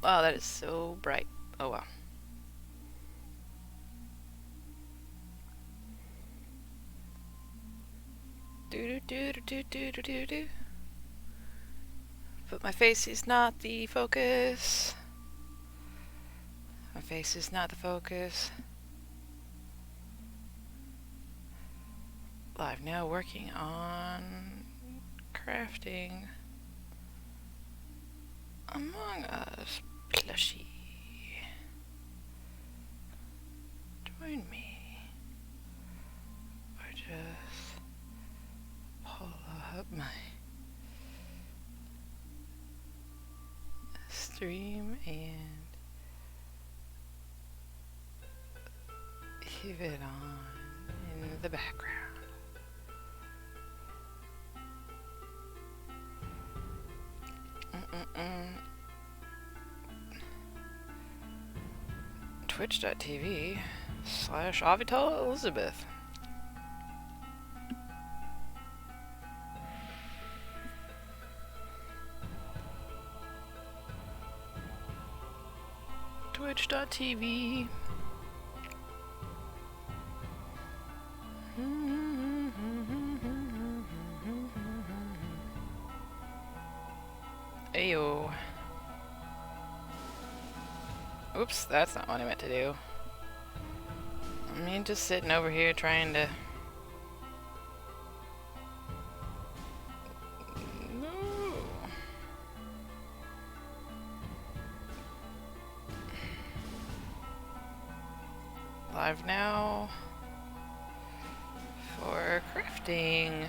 Wow, that is so bright. Oh wow. Do do do do do do do do. But my face is not the focus. My face is not the focus. Live now, working on crafting Among Us Plushie. Join me. Or just pull up my stream and leave it on in the background. Twitch.tv/Avital Elizabeth. Twitch.tv. Ayo. Oops, that's not what I meant to do. I mean, just sitting over here trying to... No. Live now for crafting.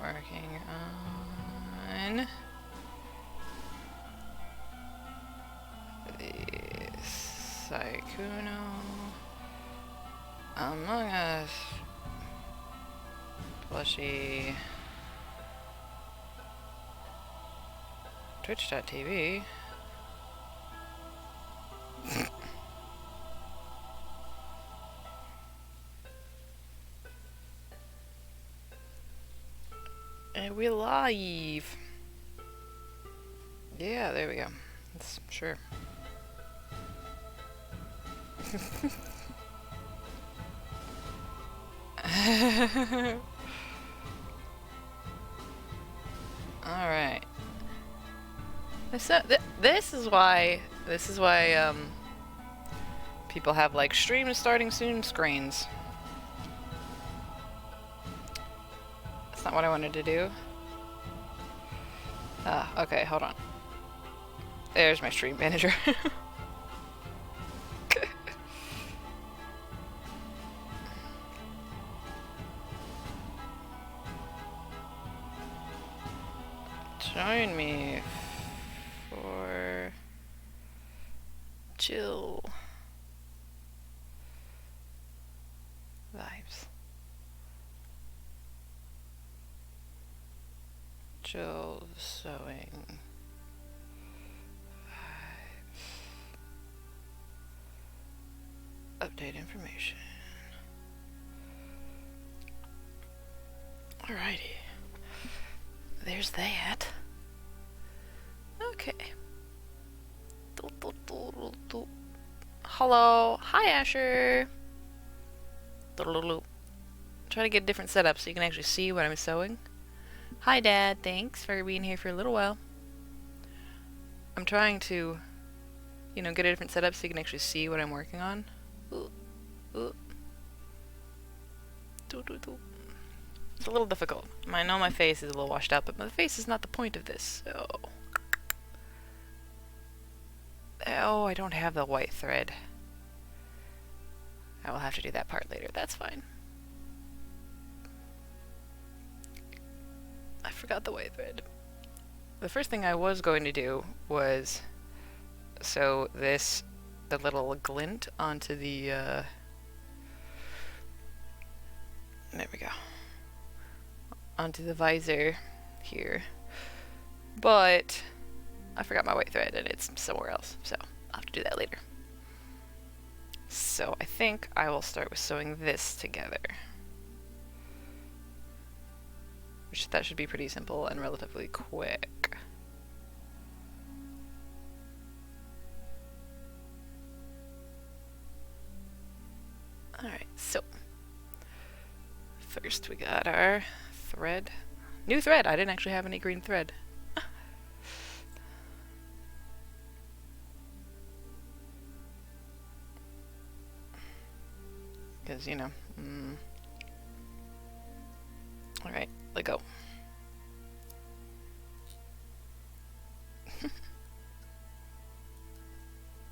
Working on VOD-Sykkuno Among Us Plushie. Twitch.tv. And we're live. Yeah, there we go. That's sure. All right. This is why people have like stream is starting soon screens. That's not what I wanted to do. Ah, okay, hold on. There's my stream manager. Join me for chill vibes. Chill sewing vibes. Update information. Alrighty. There's that. Okay. Hello. Hi, Asher. Try to get a different setup so you can actually see what I'm sewing. Hi, Dad. Thanks for being here for a little while. I'm trying to, you know, get a different setup so you can actually see what I'm working on. Ooh. Ooh. It's a little difficult. I know my face is a little washed out, but my face is not the point of this, so... Oh, I don't have the white thread. I will have to do that part later. That's fine. I forgot the white thread. The first thing I was going to do was sew this, the little glint onto the, there we go. Onto the visor here. But I forgot my white thread and it's somewhere else, so I'll have to do that later. So I think I will start with sewing this together. which that should be pretty simple and relatively quick. Alright, so first we got our thread. New thread! I didn't actually have any green thread. Because, you know. Alright, let go.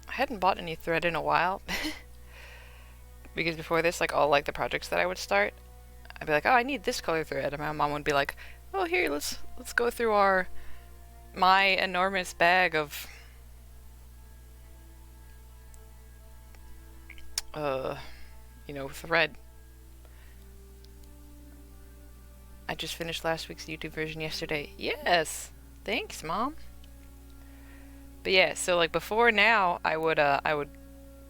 I hadn't bought any thread in a while. Because before this, like, all, like, the projects that I would start, I'd be like, oh, I need this color thread. And my mom would be like, oh, here, let's go through my enormous bag of you know, thread. I just finished last week's YouTube version yesterday. Yes! Thanks, Mom. But yeah, so like before now, I would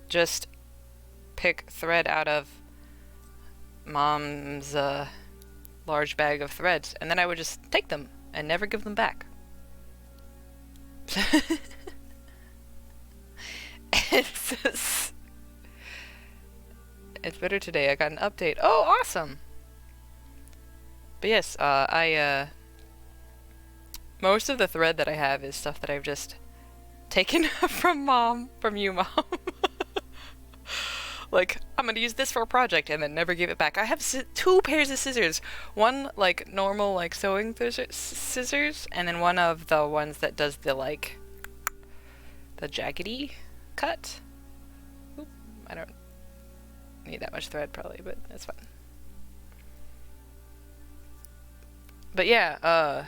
just pick thread out of Mom's large bag of threads, and then I would just take them and never give them back. It's better today. I got an update. Oh, awesome! But yes, most of the thread that I have is stuff that I've just taken from you, Mom. Like, I'm gonna use this for a project and then never give it back. I have 2 pairs of scissors. One, like, normal, like, sewing scissors, and then one of the ones that does the, like, the jaggedy cut. Oop, I don't need that much thread, probably, but that's fine. But yeah,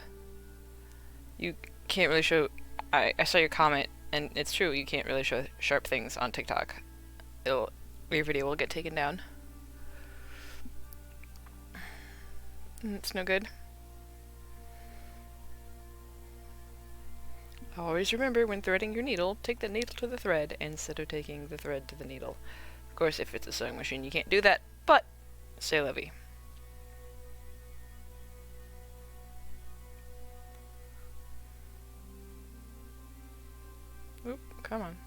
you can't really show... I saw your comment, and it's true, you can't really show sharp things on TikTok. Your video will get taken down. It's no good. Always remember, when threading your needle, take the needle to the thread instead of taking the thread to the needle. Of course, if it's a sewing machine, you can't do that, but c'est la vie. Oop, come on.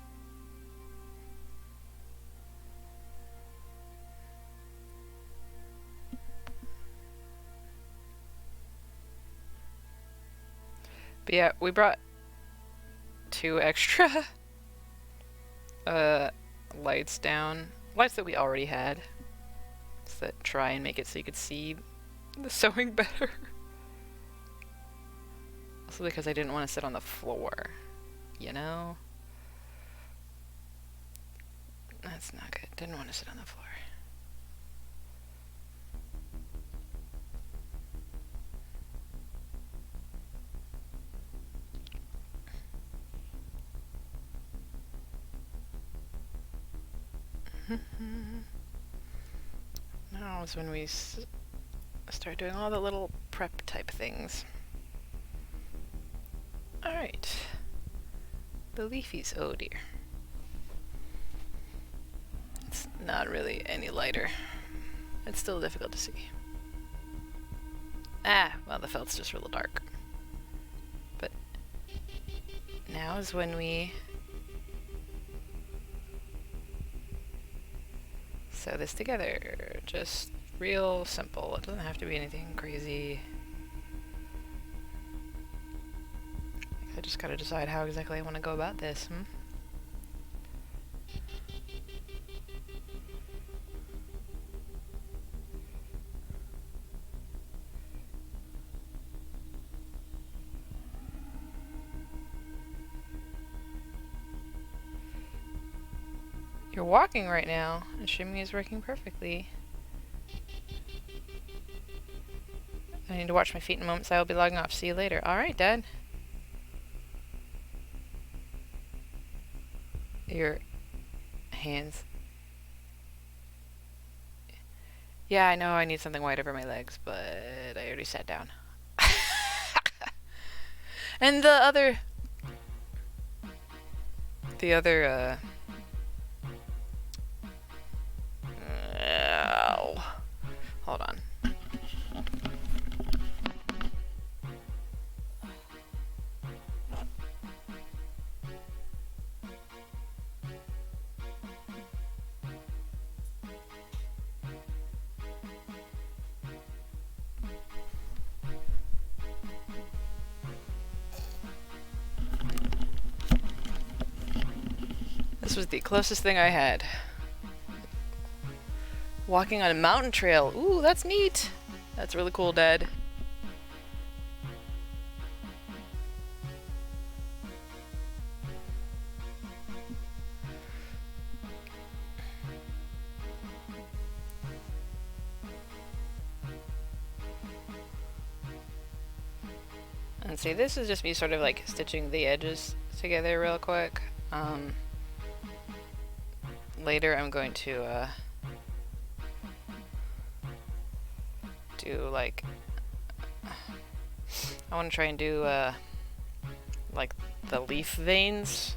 But yeah, we brought 2 extra lights down. Lights that we already had. So that try and make it so you could see the sewing better. Also because I didn't want to sit on the floor. You know? That's not good. Didn't want to sit on the floor. Now is when we start doing all the little prep type things. Alright. The leafies. Oh dear. It's not really any lighter. It's still difficult to see. Ah, well, the felt's just real dark. But now is when we sew this together. Just real simple. It doesn't have to be anything crazy. I just gotta decide how exactly I want to go about this. You're walking right now, and shimmy is working perfectly. I need to watch my feet in a moment, so I will be logging off. See you later. Alright, Dad. Your hands. Yeah, I know I need something white over my legs, but I already sat down. And the other... Hold on. This was the closest thing I had. Walking on a mountain trail. Ooh, that's neat. That's really cool, Dad. And see, this is just me sort of like stitching the edges together real quick. Later I'm going to do like, I want to try and do like the leaf veins.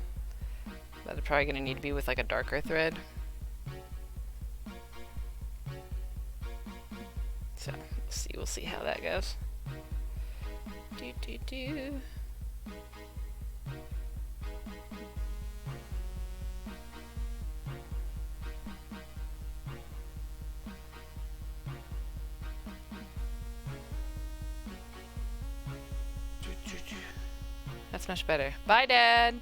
That are probably going to need to be with like a darker thread. So we'll see how that goes. Do. That's much better. Bye, Dad!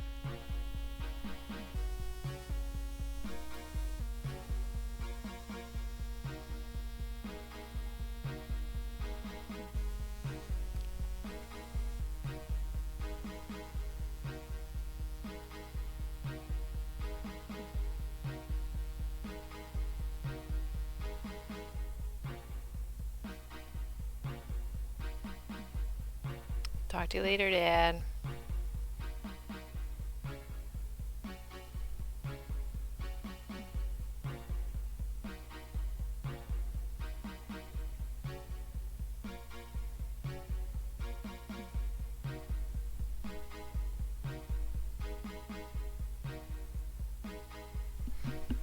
Talk to you later, Dad.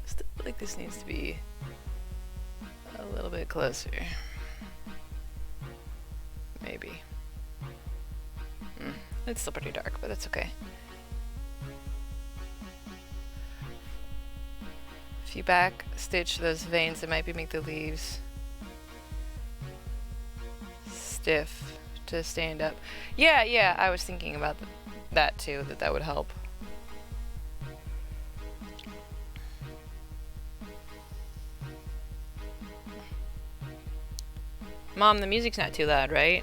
Still feel like this needs to be a little bit closer. Maybe. It's still pretty dark, but that's okay. If you back stitch those veins, it might make the leaves stiff to stand up. Yeah, I was thinking about that too, that would help. Mom, the music's not too loud, right?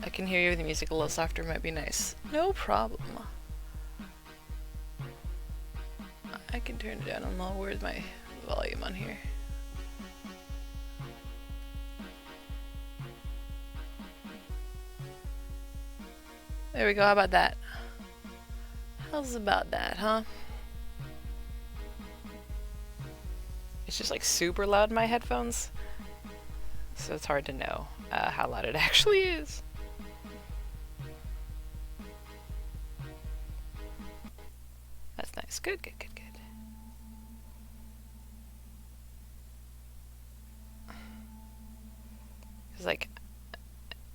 I can hear you with the music a little softer, might be nice. No problem. I can turn it down a little. Where's my volume on here? There we go, how about that? How's about that, huh? It's just like super loud in my headphones, so it's hard to know how loud it actually is. That's nice. Good. Because like,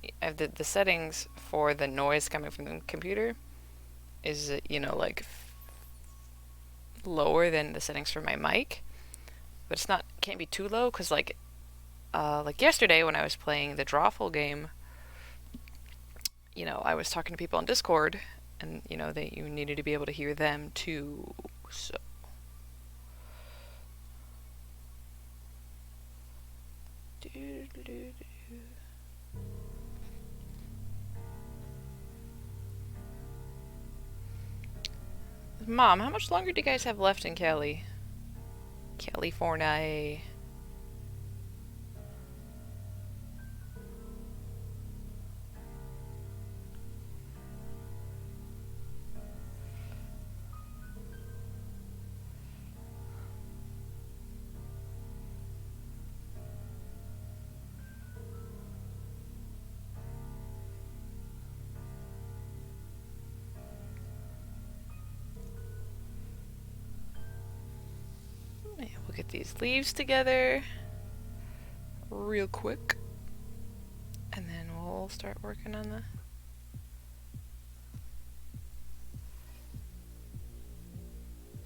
I have the settings for the noise coming from the computer is, you know, like lower than the settings for my mic, but it's not, can't be too low, because like yesterday when I was playing the Drawful game, you know, I was talking to people on Discord, and you know, you needed to be able to hear them too, so. Mom, how much longer do you guys have left in Cali? California. get these leaves together real quick, and then we'll start working on the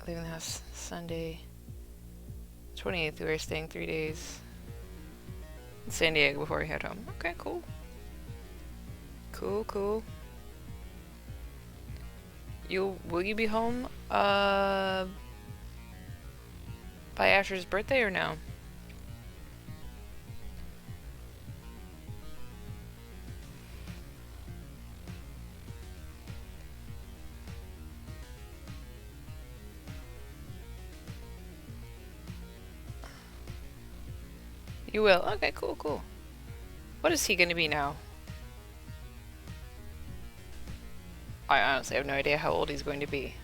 leaving the house Sunday 28th. We were staying 3 days in San Diego before we head home. Okay, cool. Cool. Will you be home by Asher's birthday or no? You will. Okay, cool. What is he gonna be now? I honestly have no idea how old he's going to be.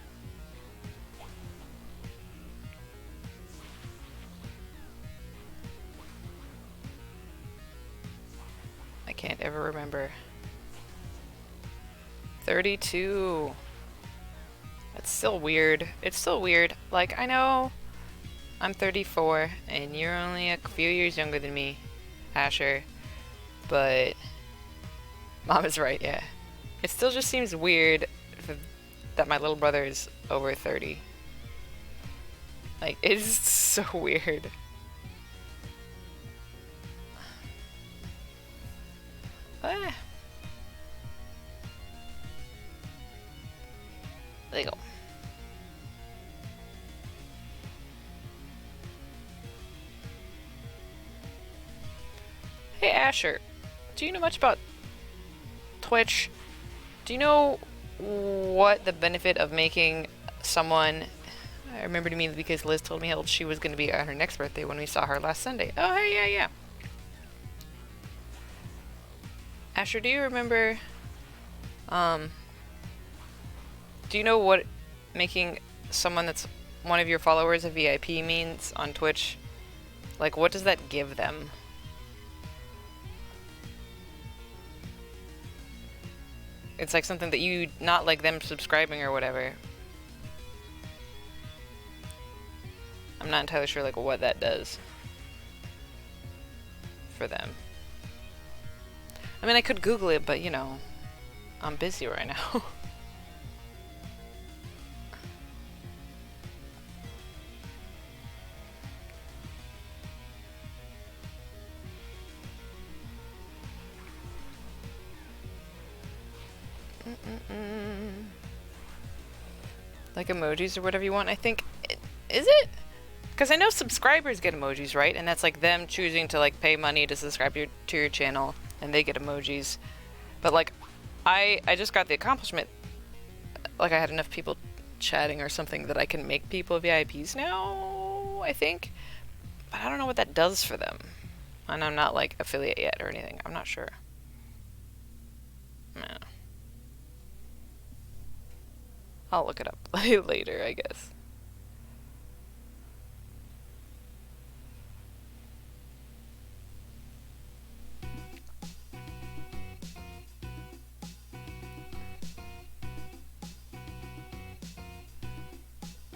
I can't ever remember. 32. That's still weird. It's still weird. Like, I know I'm 34, and you're only a few years younger than me, Asher. But Mom is right, yeah. It still just seems weird that my little brother is over 30. Like, it's so weird. Ah. There you go. Hey Asher, do you know much about Twitch? Do you know what the benefit of making someone... I remember to me because Liz told me how old she was going to be at her next birthday when we saw her last Sunday. Oh, hey, yeah. Asher, do you remember... do you know what making someone that's one of your followers a VIP means on Twitch? Like, what does that give them? It's like something that you, not like them subscribing or whatever. I'm not entirely sure like what that does for them. I mean, I could Google it, but you know, I'm busy right now. Like emojis or whatever you want, I think. Is it? Because I know subscribers get emojis, right? And that's like them choosing to like pay money to subscribe to your channel, and they get emojis. But like, I just got the accomplishment, like I had enough people chatting or something that I can make people VIPs now, I think. But I don't know what that does for them. And I'm not like affiliate yet or anything. I'm not sure. No. I'll look it up later, I guess.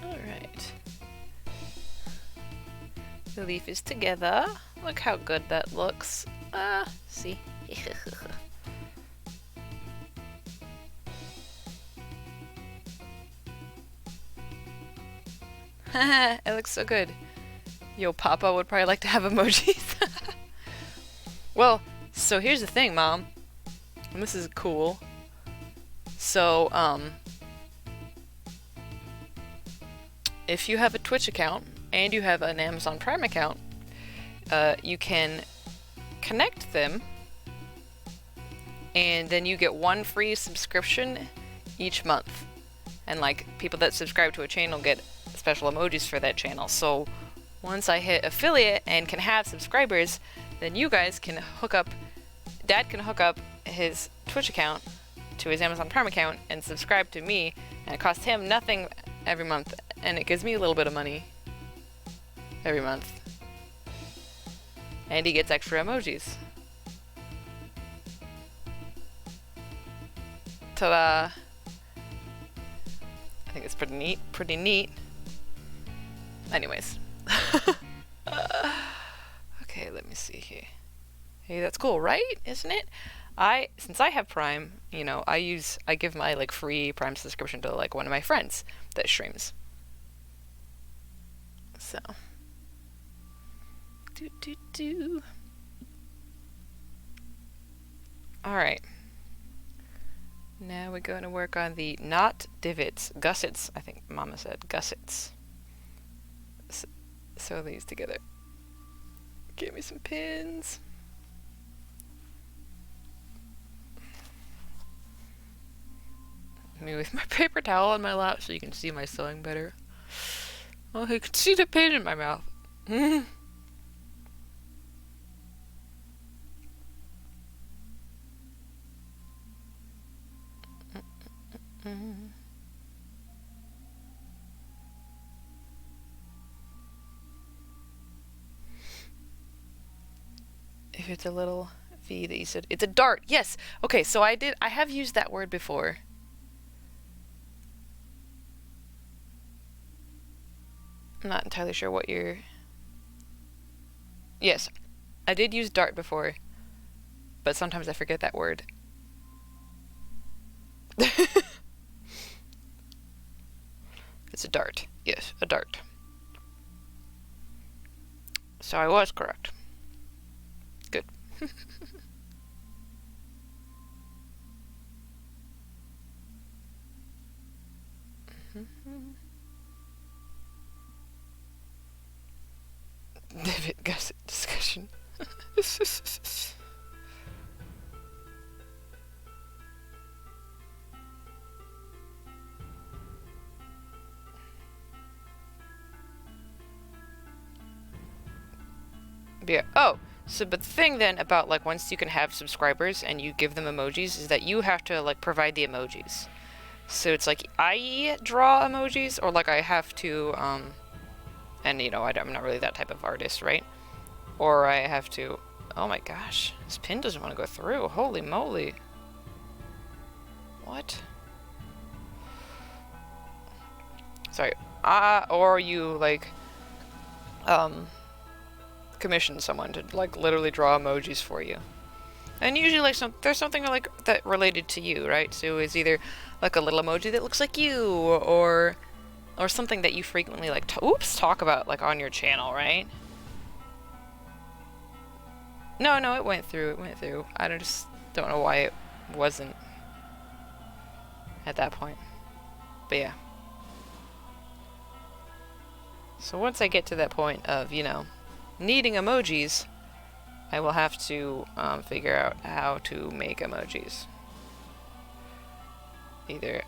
Alright. The leaf is together. Look how good that looks. See? It looks so good. Yo, Papa would probably like to have emojis. Well, so here's the thing, Mom. And this is cool. So, if you have a Twitch account and you have an Amazon Prime account, you can connect them, and then you get one free subscription each month. And like, people that subscribe to a channel get special emojis for that channel. So once I hit affiliate and can have subscribers, then you guys can hook up, Dad can hook up his Twitch account to his Amazon Prime account and subscribe to me, and it costs him nothing every month, and it gives me a little bit of money every month. And he gets extra emojis. Ta-da! I think it's pretty neat. Anyways. see here. Hey, that's cool, right? Isn't it? Since I have Prime, you know, I give my like free Prime subscription to like one of my friends that streams. So, do. All right. Now we're going to work on the not divots, gussets. I think Mama said gussets. Sew these together. Give me some pins. Me with my paper towel on my lap so you can see my sewing better. Oh, you can see the pin in my mouth. If it's a little V that you said, it's a dart. Yes. Okay, so I have used that word before. I'm not entirely sure what you're... Yes, I did use dart before, but sometimes I forget that word. It's a dart. Yes, a dart. So I was correct. Good. Divot gusset discussion. Yeah. Oh, so but the thing then about like once you can have subscribers and you give them emojis is that you have to like provide the emojis. So it's like I draw emojis or like I have to and you know I'm not really that type of artist, right? Or I have to... Oh my gosh, this pin doesn't want to go through. Holy moly. What? Sorry. Or you like commission someone to like literally draw emojis for you. And usually like there's something like that related to you, right? So it's either like a little emoji that looks like you or something that you frequently like talk about like on your channel, right? No, it went through. It went through. I just don't know why it wasn't at that point. But yeah. So once I get to that point of, you know, needing emojis, I will have to figure out how to make emojis. Either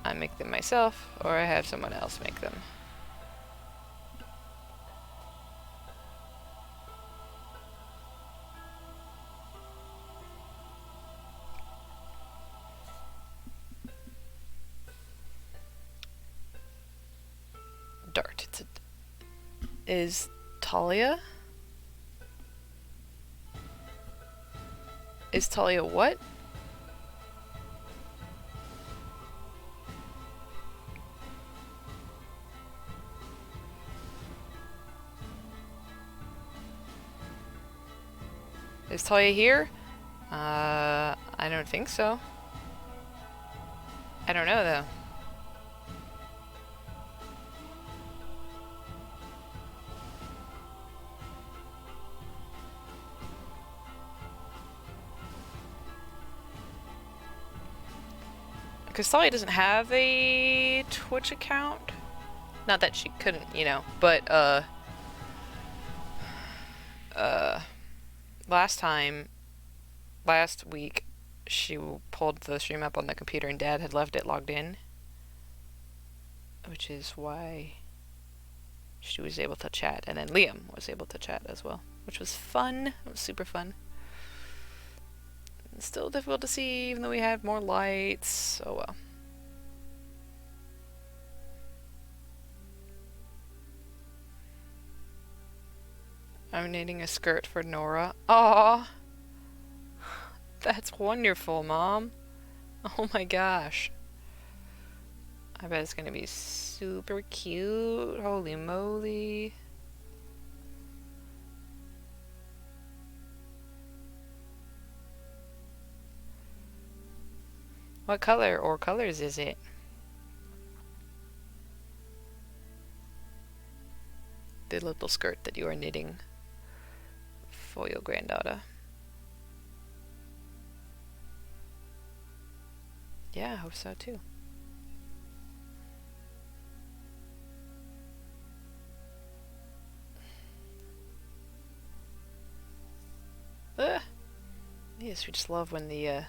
I make them myself or I have someone else make them. Dart. Is Talia? Is Talia what? Is Talia here? I don't think so. I don't know though. Because Talia doesn't have a Twitch account. Not that she couldn't, you know, but last week, she pulled the stream up on the computer and Dad had left it logged in. Which is why she was able to chat. And then Liam was able to chat as well. Which was fun. It was super fun. It's still difficult to see even though we have more lights. Oh well. I'm knitting a skirt for Nora. Aww. That's wonderful, Mom. Oh my gosh. I bet it's gonna be super cute. Holy moly. What color or colors is it? The little skirt that you are knitting for your granddaughter. Yeah, I hope so too. Yes, we just love when the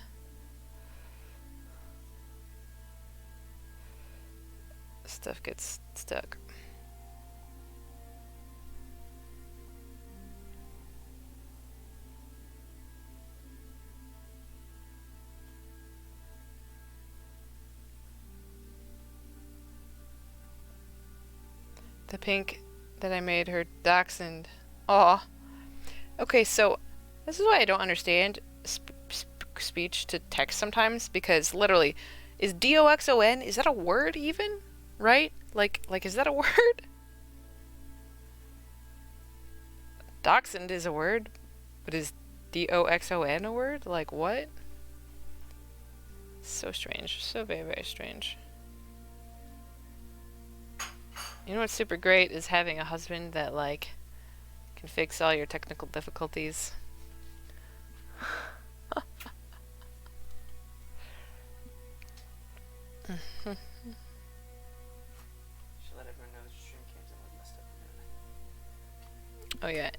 stuff gets stuck. The pink that I made her dachshund. Aw. Okay, so this is why I don't understand speech to text sometimes, because literally, is DOXON, is that a word even? Right? Like, is that a word? Dachshund is a word, but is DOXON a word? Like, what? So strange. So very, very strange. You know what's super great is having a husband that, like, can fix all your technical difficulties. Oh yeah,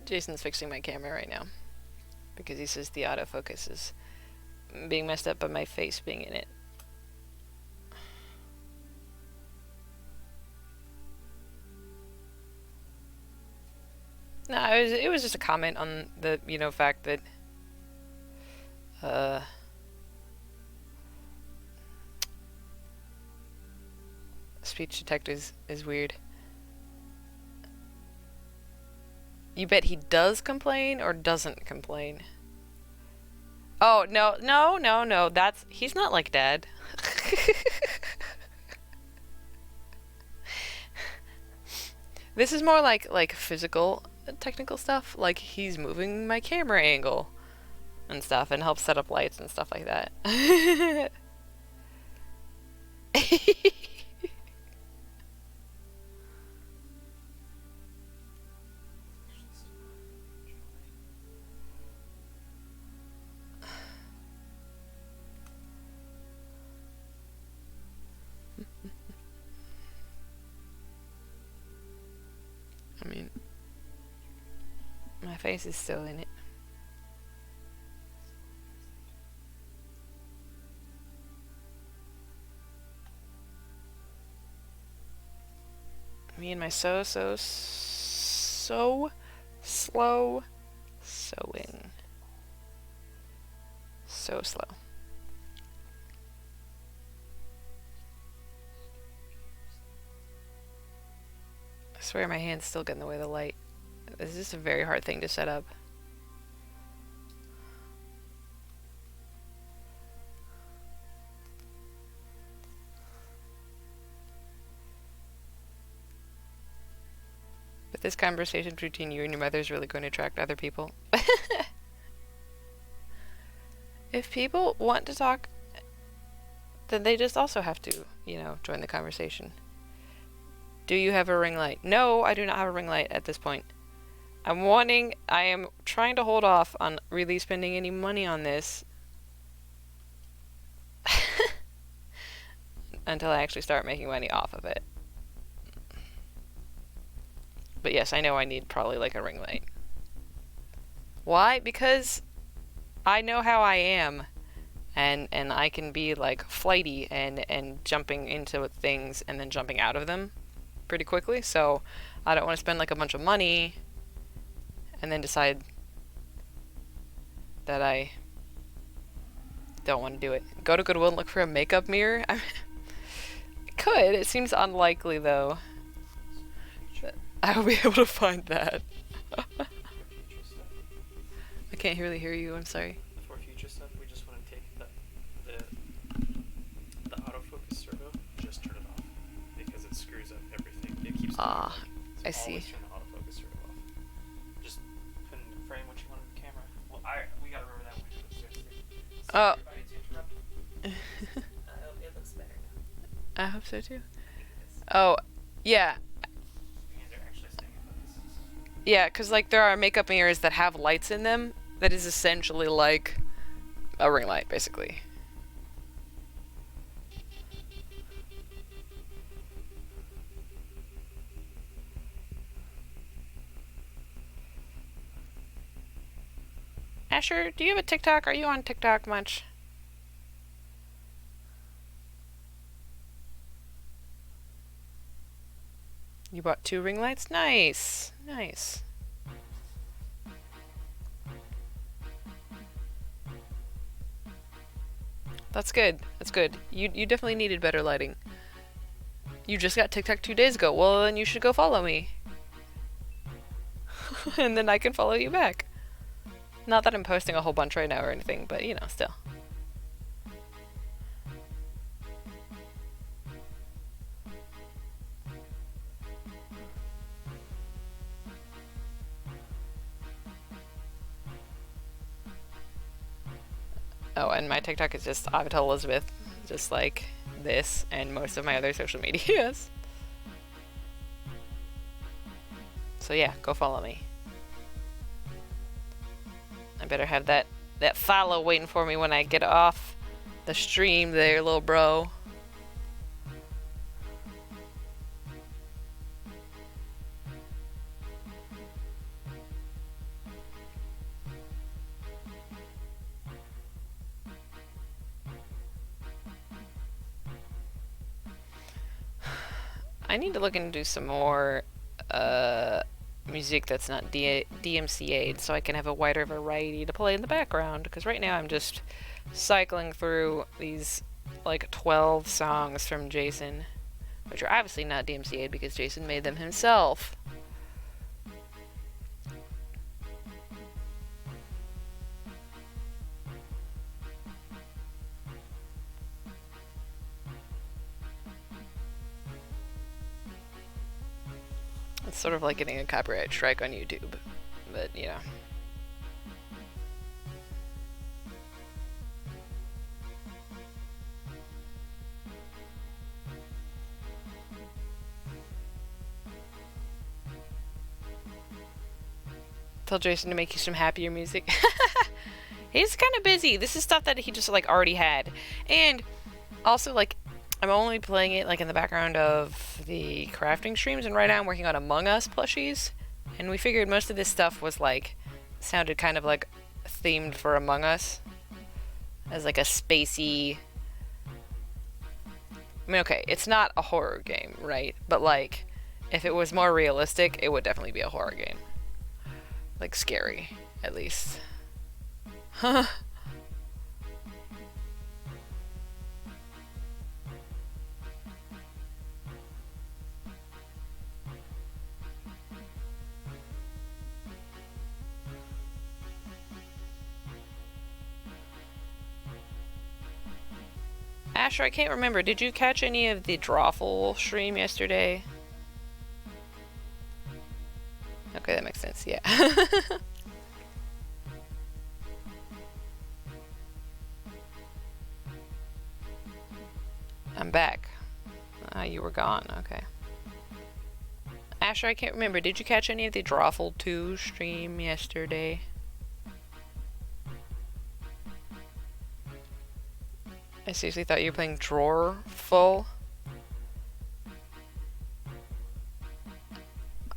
Jason's fixing my camera right now because he says the autofocus is being messed up by my face being in it. No, it was just a comment on the, you know, fact that speech to text is weird. You bet he does complain or doesn't complain? Oh, no, he's not like Dad. This is more like physical technical stuff, like he's moving my camera angle and stuff and helps set up lights and stuff like that. I mean, my face is still in it. Me and my so slow sewing. So slow. I swear my hand's still getting in the way of the light. This is a very hard thing to set up. But this conversation between you and your mother is really going to attract other people. If people want to talk, then they just also have to, you know, join the conversation. Do you have a ring light? No, I do not have a ring light at this point. I am trying to hold off on really spending any money on this until I actually start making money off of it. But yes, I know I need probably like a ring light. Why? Because I know how I am, and I can be like flighty and jumping into things and then jumping out of them pretty quickly, so I don't want to spend like a bunch of money and then decide that I don't want to do it. Go to Goodwill and look for a makeup mirror? I could. It seems unlikely though that I will be able to find that. I can't really hear you, I'm sorry. For future stuff, we just want to take the autofocus servo, just turn it off, because it screws up everything. It keeps I so see. always turn the autofocus servo off. Just put in the frame what you want on the camera. Well, we gotta remember that when we do the search thing. Oh. Sorry, everybody, to interrupt. I hope so too. It's, Oh, yeah. and they're actually staying in focus. Yeah, because like there are makeup mirrors that have lights in them that is essentially like a ring light, basically. Asher, do you have a TikTok? Are you on TikTok much? You bought 2 ring lights? Nice. Nice. That's good. That's good. You definitely needed better lighting. You just got TikTok 2 days ago. Well, then you should go follow me. And then I can follow you back. Not that I'm posting a whole bunch right now or anything, but you know, still. Oh, and my TikTok is just Avatar Elizabeth, just like this and most of my other social medias. So yeah, go follow me. I better have that follow waiting for me when I get off the stream there, little bro. I need to look into some more music that's not DMCA'd so I can have a wider variety to play in the background, because right now I'm just cycling through these like 12 songs from Jason, which are obviously not DMCA'd because Jason made them himself. It's sort of like getting a copyright strike on YouTube, but you know. Tell Jason to make you some happier music. He's kind of busy. This is stuff that he just like already had. And also like I'm only playing it like in the background of the crafting streams, and right now I'm working on Among Us plushies. And we figured most of this stuff was like sounded kind of like themed for Among Us as like a spacey. I mean, okay, it's not a horror game, right? But like if it was more realistic, it would definitely be a horror game. Like scary, at least. Huh. Asher, I can't remember. Did you catch any of the Drawful stream yesterday? Okay, that makes sense, yeah. I'm back. You were gone, okay. Asher, I can't remember. Did you catch any of the Drawful 2 stream yesterday? I seriously thought you were playing Drawerful.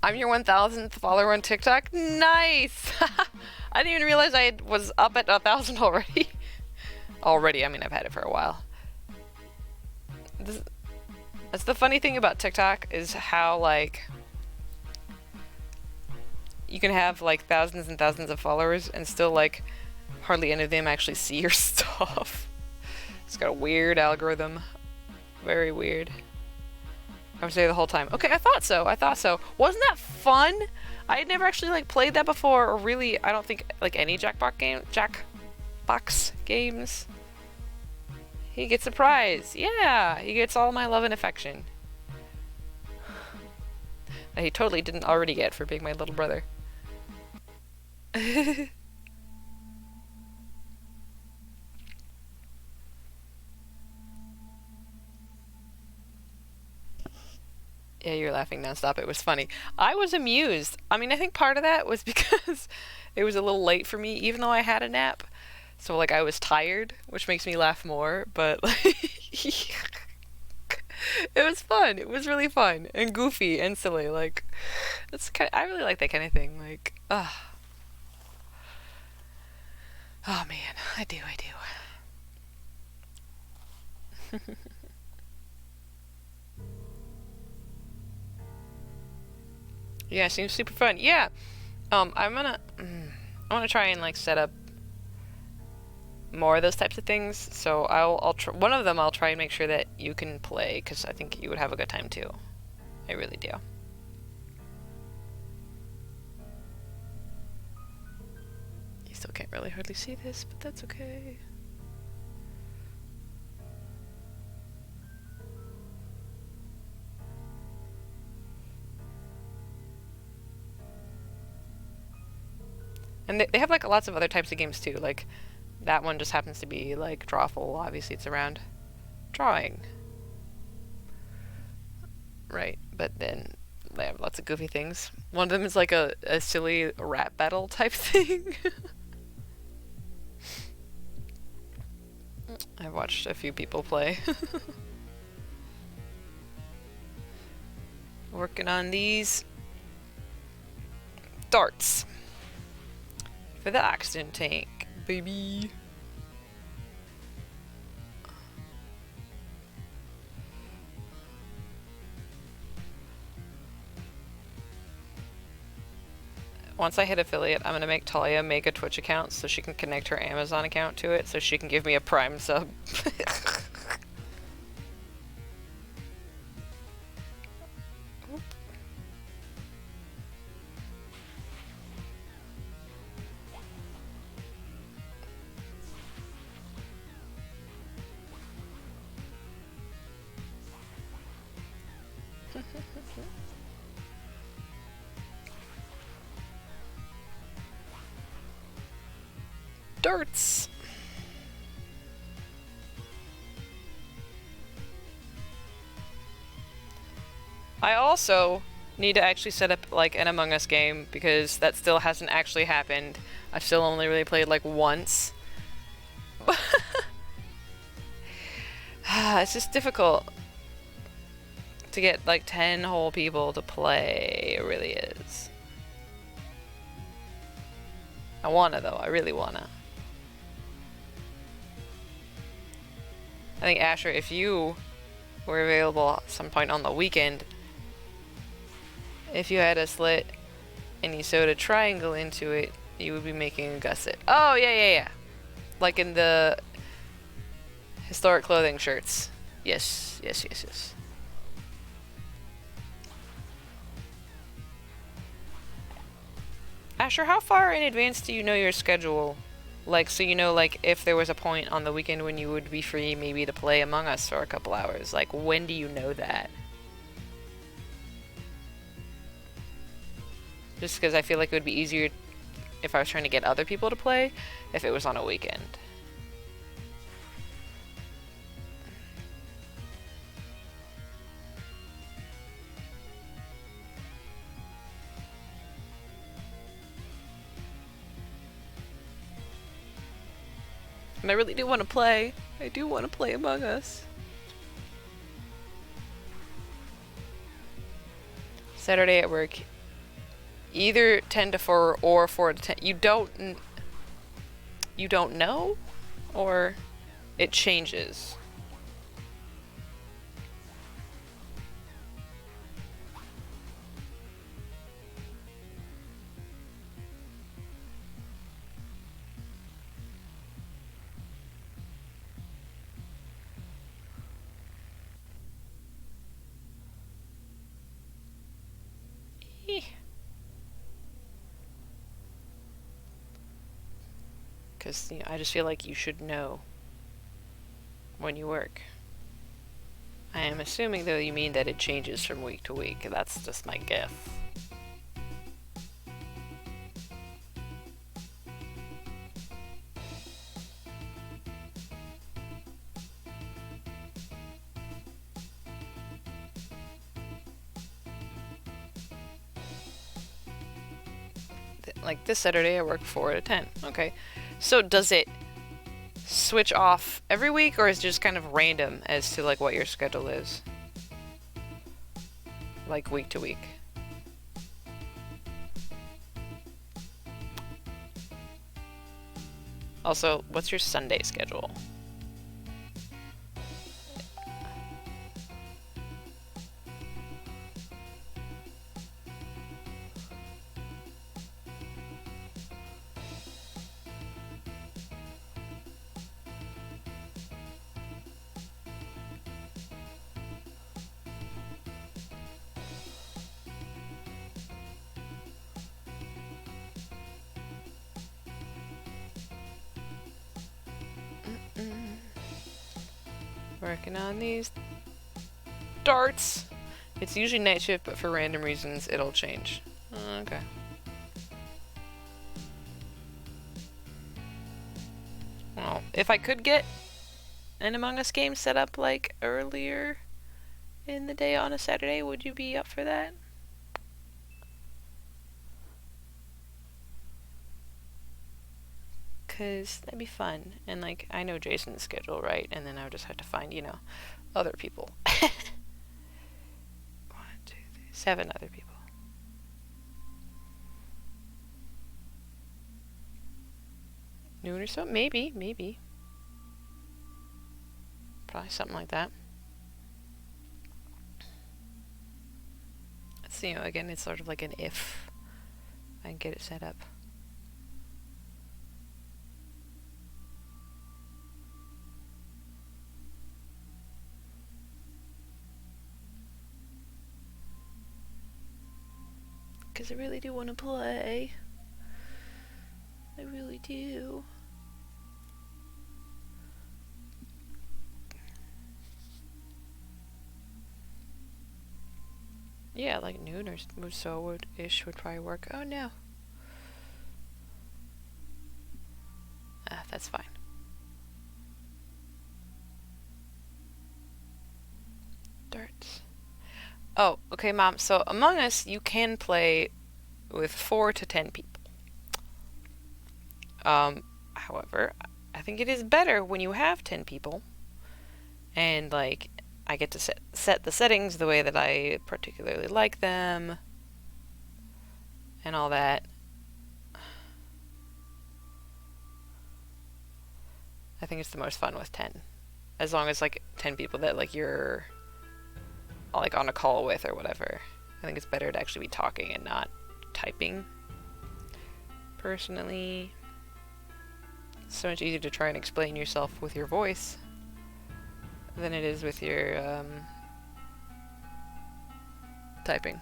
I'm your 1000th follower on TikTok. Nice! I didn't even realize I was up at 1,000 already. I mean, I've had it for a while. That's the funny thing about TikTok is how, like, you can have, like, thousands and thousands of followers and still, like, hardly any of them actually see your stuff. It's got a weird algorithm. Very weird. I was there the whole time. Okay, I thought so. Wasn't that fun? I had never actually like played that before, or really, I don't think like any Jackbox games. He gets a prize. Yeah, he gets all my love and affection that he totally didn't already get for being my little brother. Yeah, you're laughing nonstop. It was funny. I was amused. I mean, I think part of that was because it was a little late for me, even though I had a nap. So, like, I was tired, which makes me laugh more, but, like, it was fun. It was really fun and goofy and silly. Like, I really like that kind of thing. Like, oh man, I do. Yeah, it seems super fun. Yeah. I want to try and like set up more of those types of things. So I'll try one of them. I'll try and make sure that you can play because I think you would have a good time too. I really do. You still can't really hardly see this, but that's okay. And they have like lots of other types of games too. Like that one just happens to be like drawful. Obviously, it's around drawing, right? But then they have lots of goofy things. One of them is like a silly rap battle type thing. I've watched a few people play. Working on these darts for the oxygen tank, baby. Once I hit affiliate, I'm gonna make Talia make a Twitch account so she can connect her Amazon account to it so she can give me a Prime sub. Darts! I also need to actually set up like an Among Us game because that still hasn't actually happened. I've still only really played like once. It's just difficult to get like 10 whole people to play. It really is. I wanna though, I really wanna. I think Asher, if you were available at some point on the weekend, if you had a slit and you sewed a triangle into it, you would be making a gusset. Oh, yeah. Like in the historic clothing shirts. Yes. Asher, how far in advance do you know your schedule? Like, so you know, like, if there was a point on the weekend when you would be free maybe to play Among Us for a couple hours. Like, when do you know that? Just because I feel like it would be easier if I was trying to get other people to play if it was on a weekend. And I really do want to play. I do want to play Among Us. Saturday at work. Either 10 to 4 or 4 to 10. You don't know? Or it changes? Because I just feel like you should know when you work. I am assuming, though, you mean that it changes from week to week. That's just my guess. Like this Saturday I work 4 to 10. Okay. So does it switch off every week, or is it just kind of random as to like what your schedule is? Like week to week. Also, what's your Sunday schedule? Working on these darts. It's usually night shift, but for random reasons it'll change. Okay. Well, if I could get an Among Us game set up like earlier in the day on a Saturday, would you be up for that? Because that'd be fun. And like, I know Jason's schedule, right? And then I would just have to find, you know, other people. 1, 2, 3, 7 other people. Noon or so? Maybe, maybe. Probably something like that. So, you know, again, it's sort of like an if I can get it set up. Because I really do want to play. I really do. Yeah, like noon or so would-ish would probably work. Oh no. That's fine. Darts. Oh, okay, Mom. So Among Us, you can play with 4 to 10 people. However, I think it is better when you have 10 people, and like I get to set the settings the way that I particularly like them, and all that. I think it's the most fun with 10, as long as like 10 people that like you're like on a call with or whatever. I think it's better to actually be talking and not typing. Personally, it's so much easier to try and explain yourself with your voice than it is with your typing.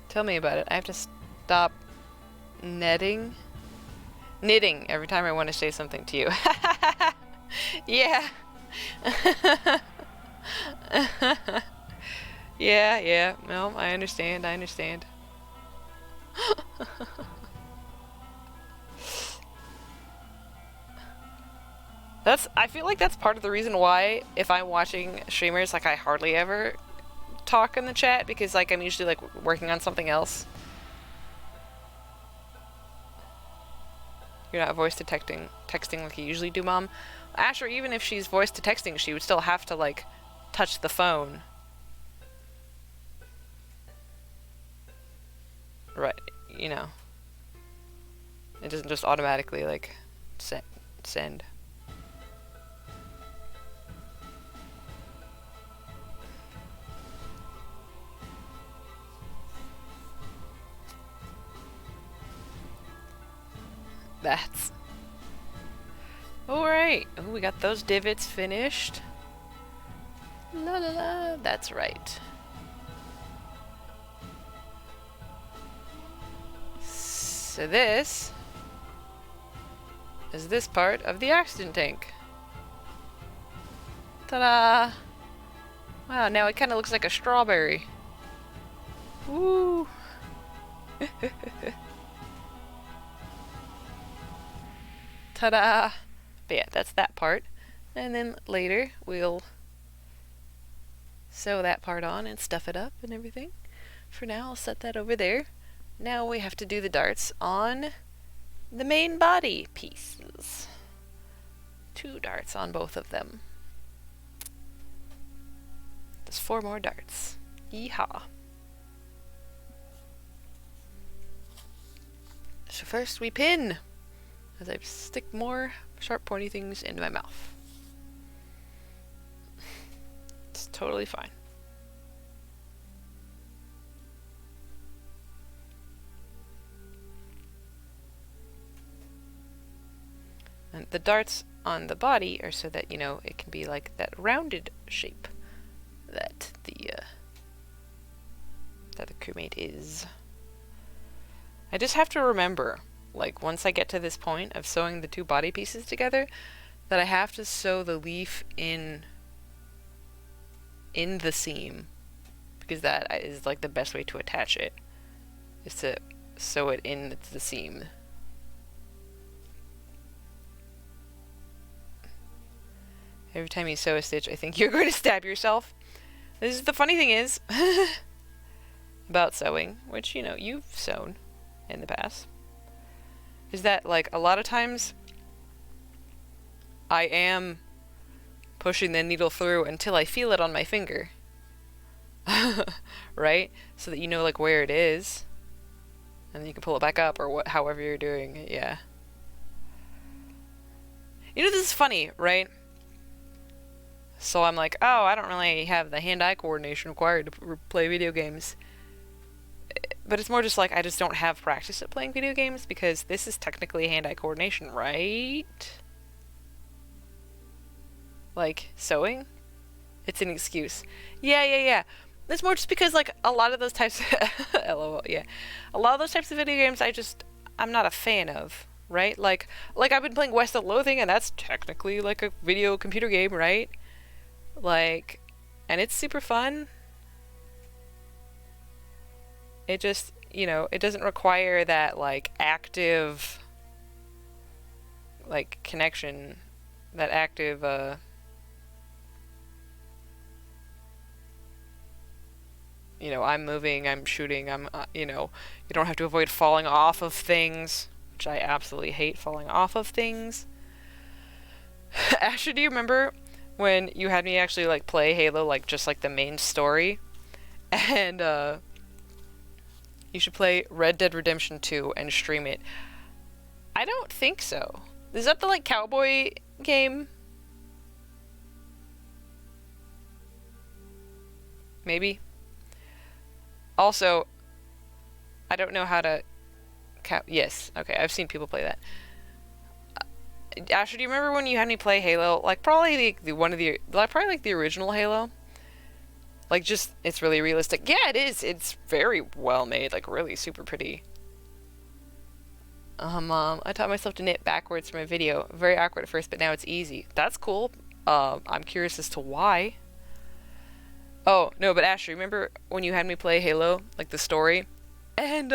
Tell me about it. I have to stop knitting every time I want to say something to you. Yeah. Yeah. No, I understand. I feel like that's part of the reason why if I'm watching streamers, like I hardly ever talk in the chat, because like I'm usually like working on something else. You're not voice to texting like you usually do, Mom. Asher, even if she's voice to texting, she would still have to like touch the phone. Right, you know. It doesn't just automatically like send. That's alright. Oh, we got those divots finished. La la la. That's right. So this is this part of the oxygen tank. Ta-da! Wow, now it kind of looks like a strawberry. Woo! Ta-da! But yeah, that's that part. And then later we'll sew that part on and stuff it up and everything. For now, I'll set that over there. Now we have to do the darts on the main body pieces. 2 darts on both of them. There's 4 more darts. Yeehaw. So first we pin, as I stick more sharp pointy things into my mouth. It's totally fine. And the darts on the body are so that, you know, it can be like that rounded shape that the crewmate is. I just have to remember, like, once I get to this point of sewing the 2 body pieces together, that I have to sew the leaf in the seam, because that is like the best way to attach it, is to sew it in the seam. Every time you sew a stitch, I think you're going to stab yourself. This is the funny thing is about sewing, which, you know, you've sewn in the past, is that, like, a lot of times I am pushing the needle through until I feel it on my finger. Right? So that you know, like, where it is. And then you can pull it back up, or however you're doing it, yeah. You know, this is funny, right? So I'm like, oh, I don't really have the hand-eye coordination required to play video games. But it's more just like, I just don't have practice at playing video games, because this is technically hand-eye coordination, right? Like, sewing? It's an excuse. Yeah. It's more just because, like, a lot of those types of LOL, yeah. A lot of those types of video games I'm not a fan of, right? Like I've been playing West of Loathing, and that's technically like a video computer game, right? Like, and it's super fun. It just, you know, it doesn't require that, like, active, like, connection, that active, you know, I'm moving, I'm shooting, I'm, you know, you don't have to avoid falling off of things, which I absolutely hate, falling off of things. Asher, do you remember when you had me actually, like, play Halo, like, just, like, the main story? And, you should play Red Dead Redemption 2 and stream it. I don't think so. Is that the, like, cowboy game? Maybe. Also, I don't know how to... yes, okay, I've seen people play that. Asher, do you remember when you had me play Halo? Like, probably probably like the original Halo? Like, just, it's really realistic. Yeah, it is. It's very well made. Like, really super pretty. I taught myself to knit backwards from a video. Very awkward at first, but now it's easy. That's cool. I'm curious as to why. Oh, no, but Ashley, remember when you had me play Halo? Like, the story? And,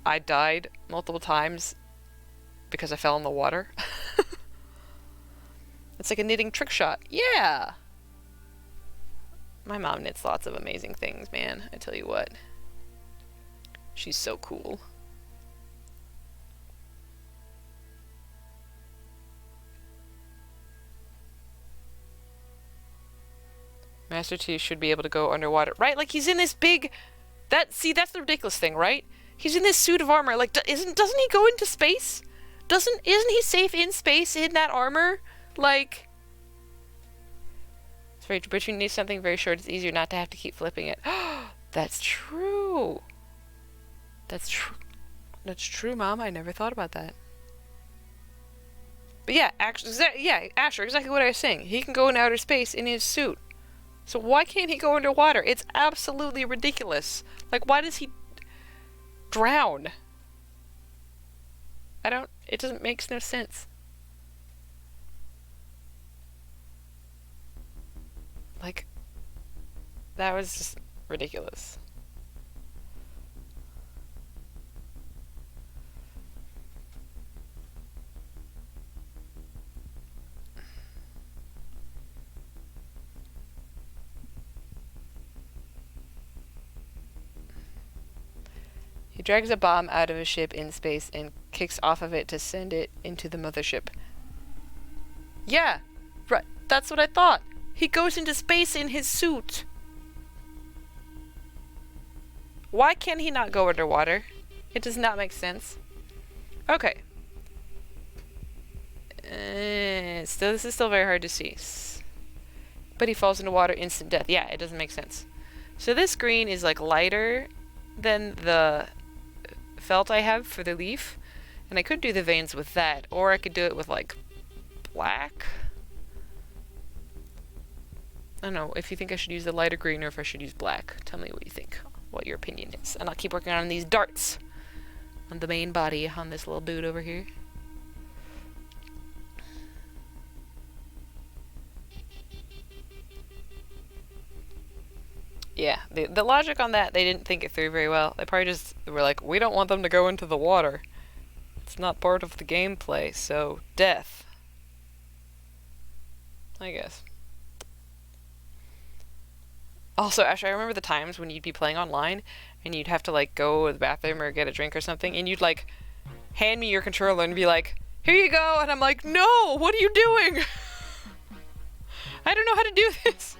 I died multiple times because I fell in the water. It's like a knitting trick shot. Yeah! My mom knits lots of amazing things, man. I tell you what. She's so cool. Master T should be able to go underwater. Right? Like, he's in this big... See, that's the ridiculous thing, right? He's in this suit of armor. Like, doesn't he go into space? Isn't he safe in space in that armor? Like... It's very true, but you need something very short. It's easier not to have to keep flipping it. That's true. That's true. That's true, Mom. I never thought about that. But yeah, actually, yeah, Asher, exactly what I was saying. He can go in outer space in his suit. So why can't he go underwater? It's absolutely ridiculous. Like, why does he drown? It doesn't make no sense. Like, that was just ridiculous. He drags a bomb out of a ship in space and kicks off of it to send it into the mothership. Yeah, right. That's what I thought. He goes into space in his suit. Why can he not go underwater? It does not make sense. Okay. This is still very hard to see. But he falls into water, instant death. Yeah, it doesn't make sense. So this green is like lighter than the felt I have for the leaf. And I could do the veins with that, or I could do it with like black. I don't know if you think I should use the lighter green or if I should use black. Tell me what you think, what your opinion is. And I'll keep working on these darts on the main body on this little dude over here. Yeah, the logic on that, they didn't think it through very well. They probably just were like, we don't want them to go into the water. It's not part of the gameplay, so death. I guess. Also, Asher, I remember the times when you'd be playing online and you'd have to like go to the bathroom or get a drink or something, and you'd like hand me your controller and be like, here you go, and I'm like, no, what are you doing? I don't know how to do this.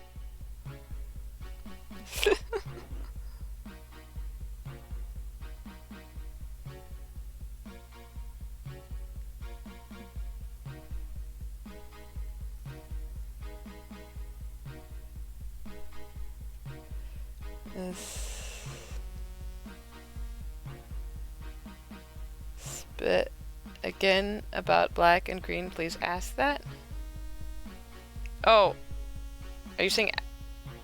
Spit again about black and green, please ask that. Oh, are you saying?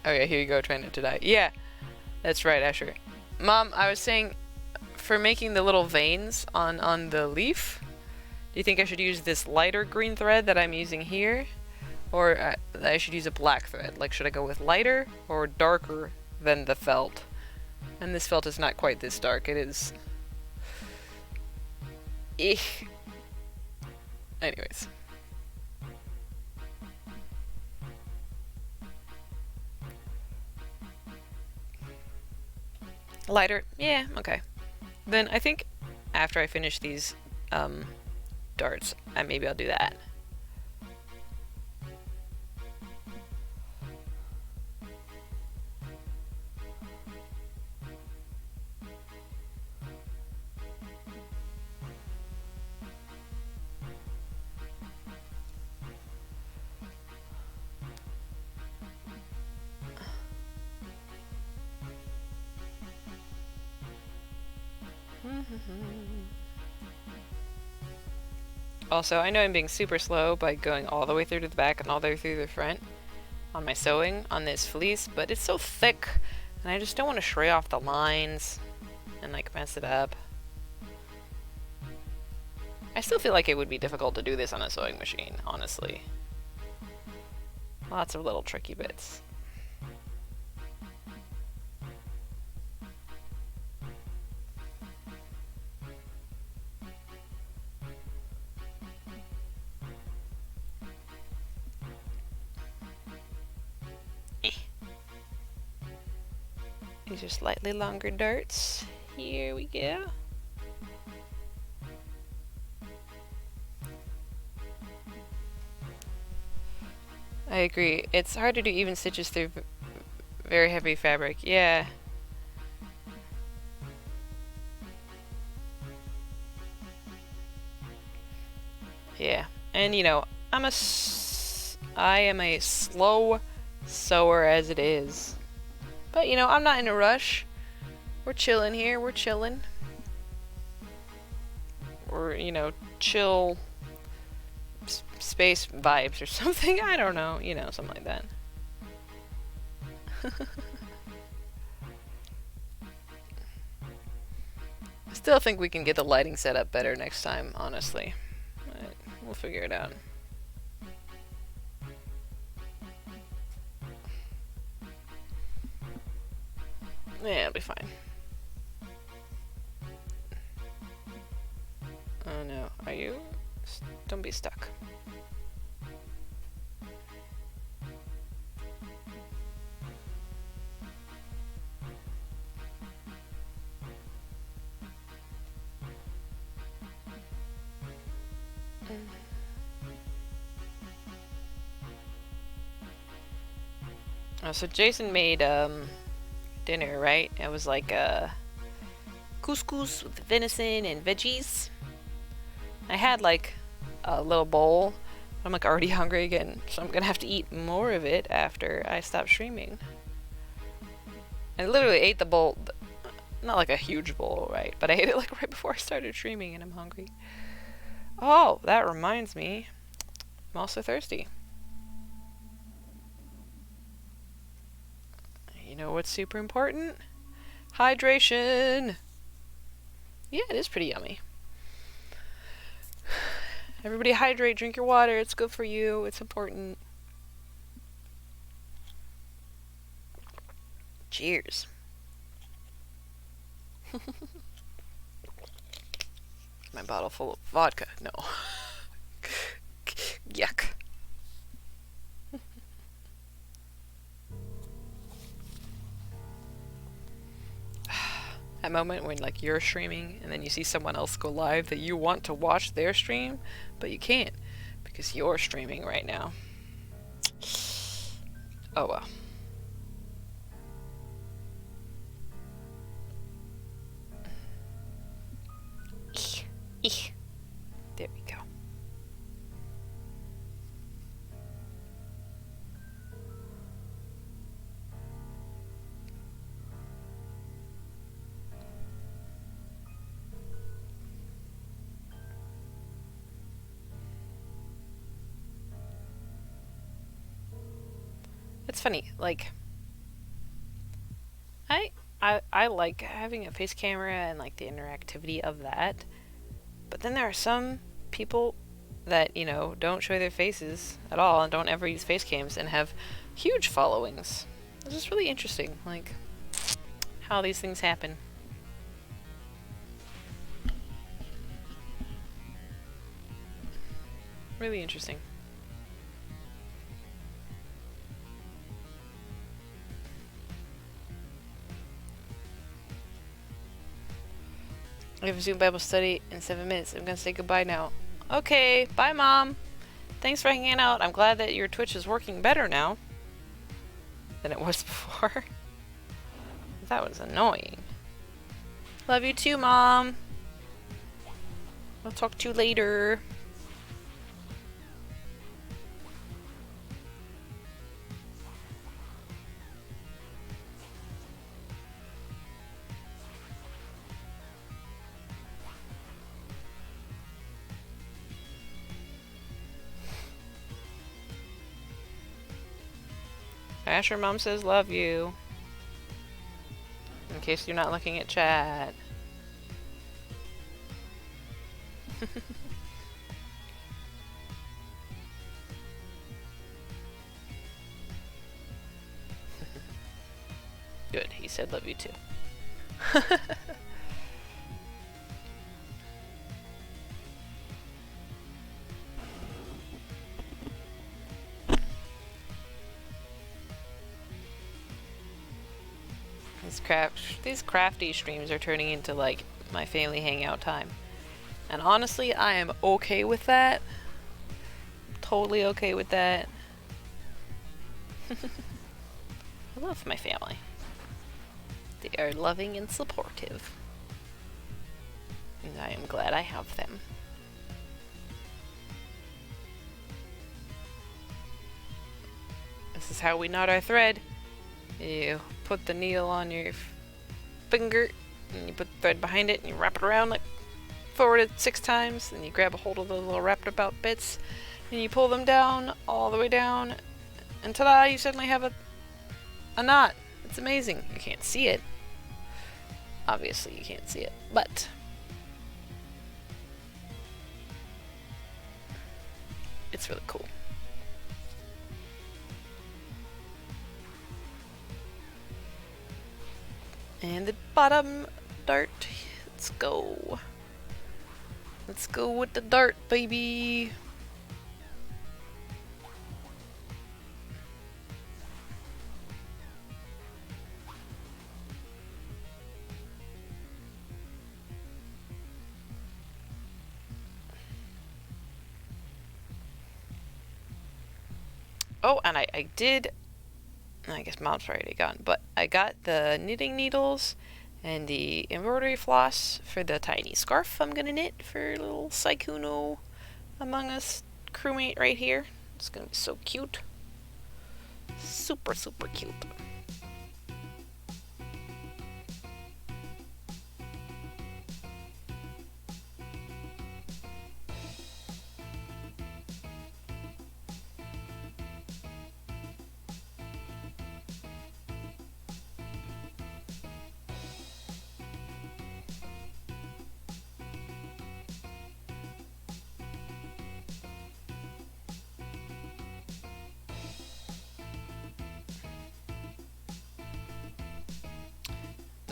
Oh yeah, here you go, trying not to die. Yeah, that's right, Asher. Mom, I was saying, for making the little veins on the leaf, do you think I should use this lighter green thread that I'm using here, or I should use a black thread? Like, should I go with lighter or darker than the felt? And this felt is not quite this dark. It is. Anyways. Lighter? Yeah, okay. Then I think after I finish these darts, maybe I'll do that. Also, I know I'm being super slow by going all the way through to the back and all the way through the front on my sewing on this fleece, but it's so thick, and I just don't want to stray off the lines and like mess it up. I still feel like it would be difficult to do this on a sewing machine, honestly. Lots of little tricky bits. These are slightly longer darts. Here we go. I agree. It's hard to do even stitches through very heavy fabric. Yeah. Yeah. And you know, I am a slow sewer as it is. But, you know, I'm not in a rush. We're chilling here. We're chilling. Or, you know, chill space vibes or something. I don't know. You know, something like that. I still think we can get the lighting set up better next time, honestly. But we'll figure it out. Yeah, it'll be fine. Oh no, are you? Don't be stuck. Oh, so Jason made dinner, right? It was like couscous with venison and veggies. I had like a little bowl. I'm like already hungry again, so I'm gonna have to eat more of it after I stop streaming. I literally ate the bowl, not like a huge bowl, right? But I ate it like right before I started streaming, and I'm hungry. Oh, that reminds me. I'm also thirsty. You know what's super important? Hydration! Yeah, it is pretty yummy. Everybody hydrate, drink your water, it's good for you, it's important. Cheers. My bottle full of vodka. No. Yuck. That moment when like you're streaming and then you see someone else go live that you want to watch their stream, but you can't because you're streaming right now. Oh well. There we go. It's funny, like I like having a face camera and like the interactivity of that. But then there are some people that, you know, don't show their faces at all and don't ever use face cams and have huge followings. It's just really interesting, like, how these things happen. Really interesting. I have a Zoom Bible study in 7 minutes. I'm gonna say goodbye now. Okay, bye Mom. Thanks for hanging out. I'm glad that your Twitch is working better now than it was before. That was annoying. Love you too, Mom. I'll talk to you later. Asher Mom says love you. In case you're not looking at chat. Good, he said love you too. These crafty streams are turning into like my family hangout time. And honestly, I am okay with that. Totally okay with that. I love my family. They are loving and supportive. And I am glad I have them. This is how we knot our thread. You put the needle on your finger, and you put the thread behind it, and you wrap it around like forward 6 times, and you grab a hold of those little wrapped about bits, and you pull them down, all the way down, and ta-da, you suddenly have a a knot. It's amazing. You can't see it. Obviously you can't see it, but it's really cool. And the bottom dart. Let's go. Let's go with the dart, baby. Oh, and I did, I guess Mom's already gone, but I got the knitting needles and the embroidery floss for the tiny scarf I'm gonna knit for little Sykkuno Among Us crewmate right here. It's gonna be so cute. Super, super cute.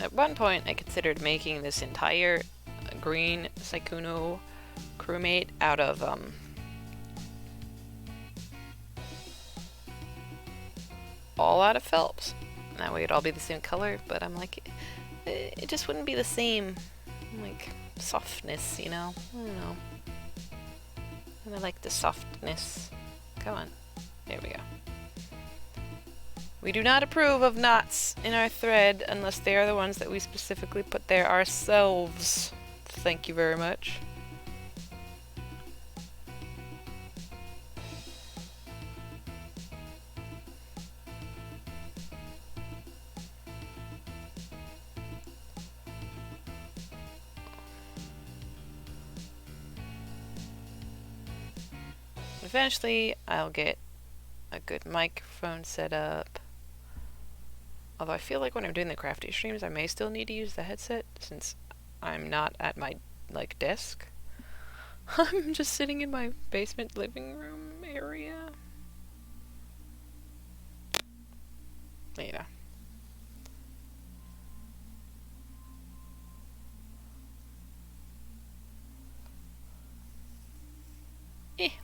At one point, I considered making this entire green Sykkuno crewmate out of all out of Phelps. That way it'd all be the same color, but I'm like, it just wouldn't be the same, like, softness, you know? I don't know. And I like the softness. Come on. There we go. We do not approve of knots in our thread unless they are the ones that we specifically put there ourselves. Thank you very much. Eventually, I'll get a good microphone set up. Although I feel like when I'm doing the Crafty streams, I may still need to use the headset since I'm not at my, like, desk. I'm just sitting in my basement living room area. You know.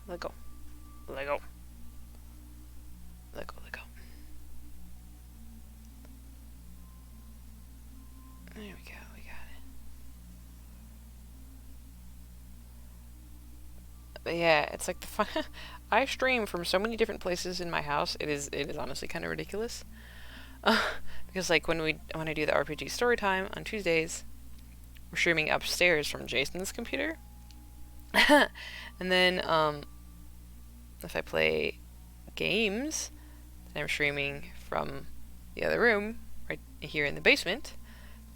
Lego. Lego. Lego, Lego. There we go, we got it. But yeah, it's like the fun. I stream from so many different places in my house. It is honestly kind of ridiculous. Because like when I do the RPG story time on Tuesdays, we're streaming upstairs from Jason's computer. And then if I play games, then I'm streaming from the other room right here in the basement,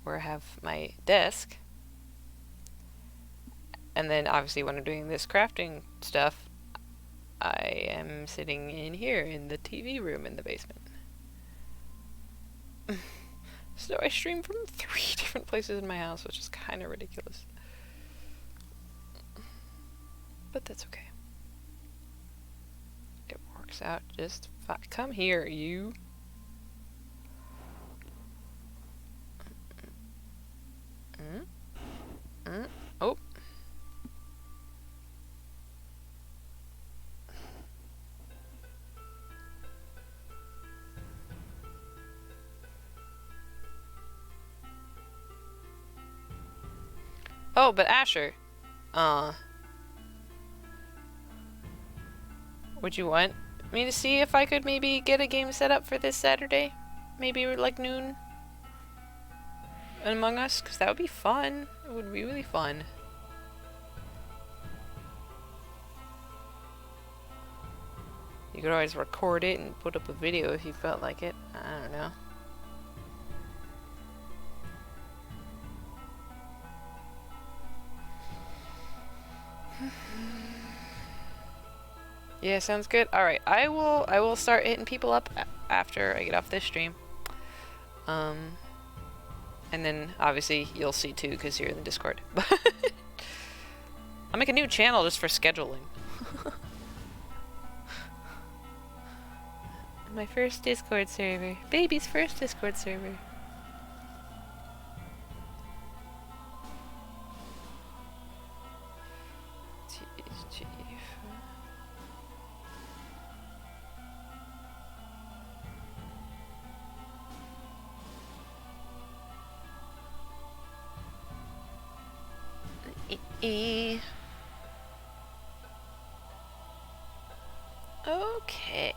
where I have my desk. And then obviously when I'm doing this crafting stuff, I am sitting in here in the TV room in the basement. So I stream from 3 different places in my house, which is kind of ridiculous. But that's okay. It works out just fine. Come here, you. Oh. Oh, but Asher, would you want me to see if I could maybe get a game set up for this Saturday? Maybe like noon? Among Us? Because that would be fun. It would be really fun. You could always record it and put up a video if you felt like it. I don't know. Yeah, sounds good. Alright, I will start hitting people up after I get off this stream. And then obviously you'll see too because you're in the Discord. I'll make a new channel just for scheduling. My first Discord server. Baby's first Discord server. Okay.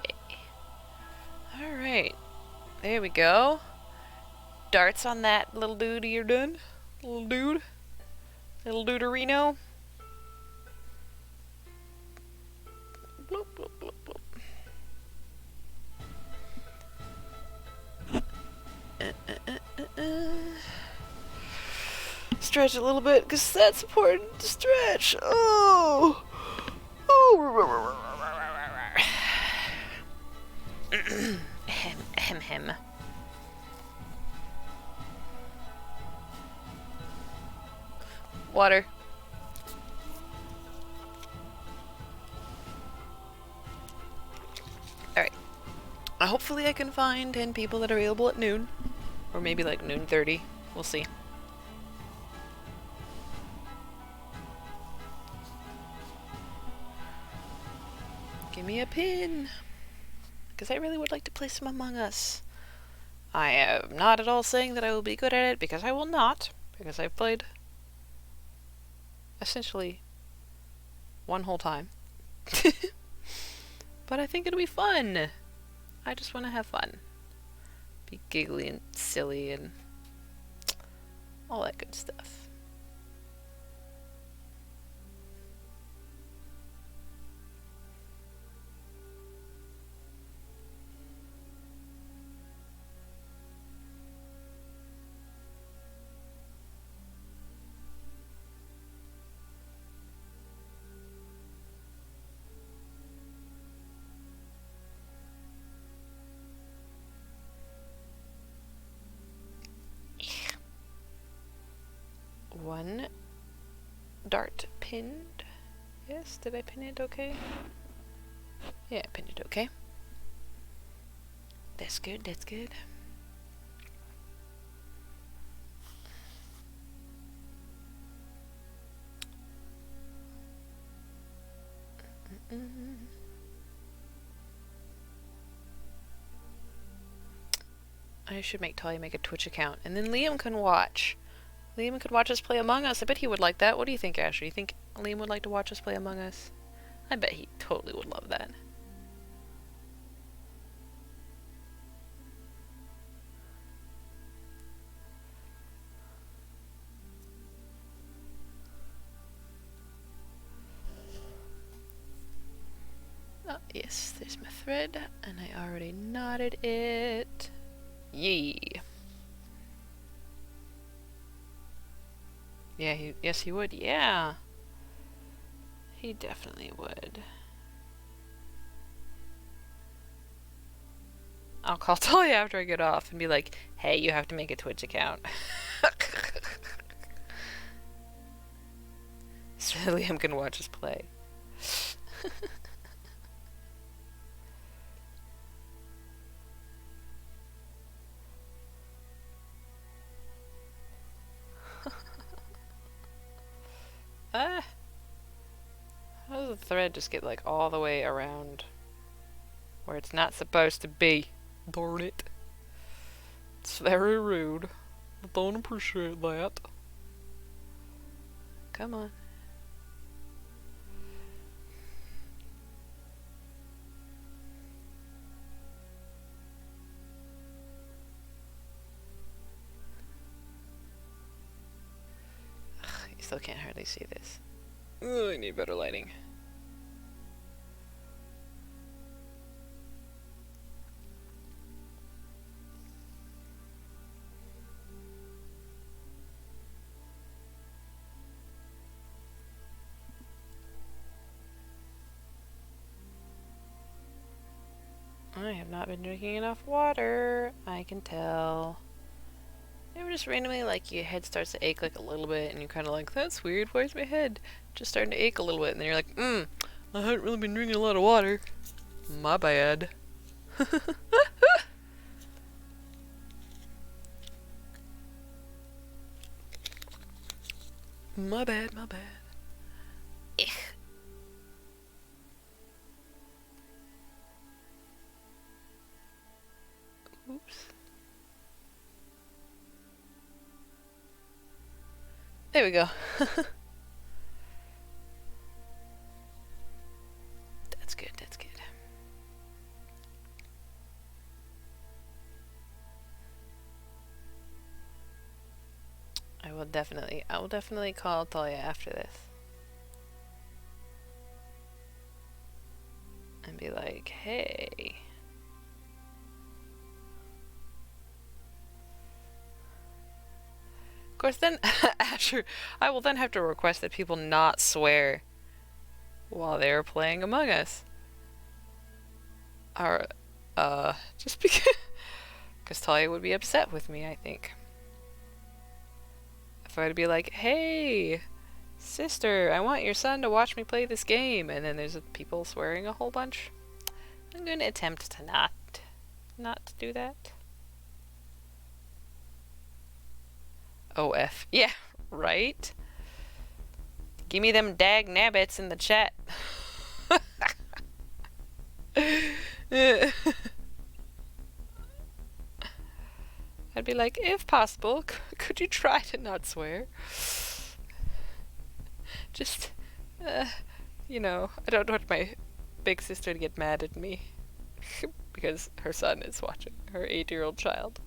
Alright. There we go. Darts on that little dude you're done. Little dude. Little duderino. Bloop, bloop, bloop, bloop. Stretch a little bit, because that's important to stretch. Oh! Oh! Hem. Water. Alright. Hopefully I can find 10 people that are available at noon. Or maybe like noon 30. We'll see. Give me a pin. Because I really would like to play some Among Us. I am not at all saying that I will be good at it, because I will not. Because I've played essentially one whole time. But I think it'll be fun. I just want to have fun. Be giggly and silly and all that good stuff. One dart pinned. Yes, did I pin it okay? Yeah, I pinned it okay. That's good, that's good. I should make Talia make a Twitch account, and then Liam can watch. Liam could watch us play Among Us. I bet he would like that. What do you think, Asher? You think Liam would like to watch us play Among Us? I bet he totally would love that. Oh, yes, there's my thread, and I already knotted it. Yee. Yeah, yes, he would. Yeah. He definitely would. I'll call Talia after I get off and be like, hey, you have to make a Twitch account. So Liam can watch us play. Ah! How does the thread just get like all the way around where it's not supposed to be? Darn it. It's very rude. I don't appreciate that. Come on. You still can't hardly see this. Ugh, I need better lighting. I have not been drinking enough water. I can tell. Ever just randomly, like, your head starts to ache, like, a little bit, and you're kind of like, that's weird, why is my head just starting to ache a little bit? And then you're like, I haven't really been drinking a lot of water. My bad. My bad, my bad. Ich. Oops. There we go. That's good, that's good. I will definitely call Talia after this. And be like, hey. Of course, then, Asher, I will then have to request that people not swear while they are playing Among Us. Or, just because Talia would be upset with me, I think. If I would be like, hey, sister, I want your son to watch me play this game, and then there's people swearing a whole bunch, I'm going to attempt to not do that. OF. Yeah, right? Give me them dag nabbits in the chat. I'd be like, if possible, could you try to not swear? Just, you know, I don't want my big sister to get mad at me because her son is watching, her 8-year-old child.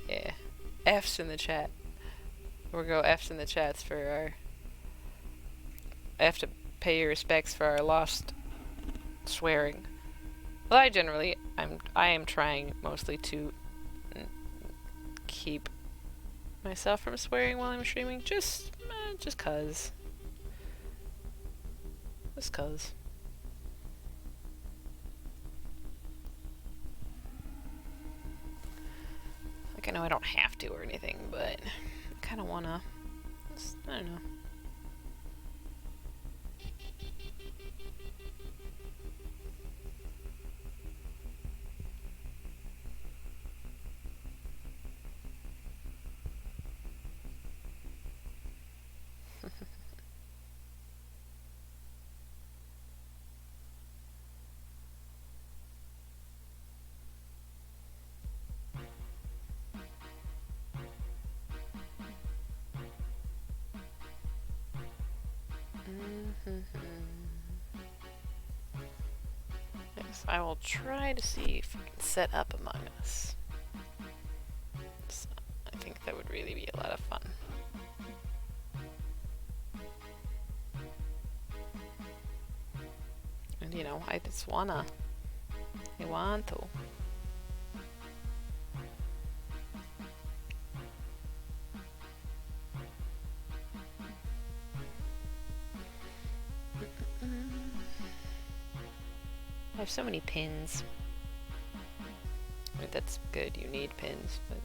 Yeah. F's in the chat. We'll go F's in the chats for our... F to pay your respects for our lost swearing. Well, I am trying mostly to keep myself from swearing while I'm streaming. Just cause. Just cause. Like, I know I don't have to or anything, but I kind of wanna. I don't know. Yes, I will try to see if I can set up Among Us. So, I think that would really be a lot of fun. And you know, I just wanna. I want to. I have so many pins. I mean, that's good, you need pins, but...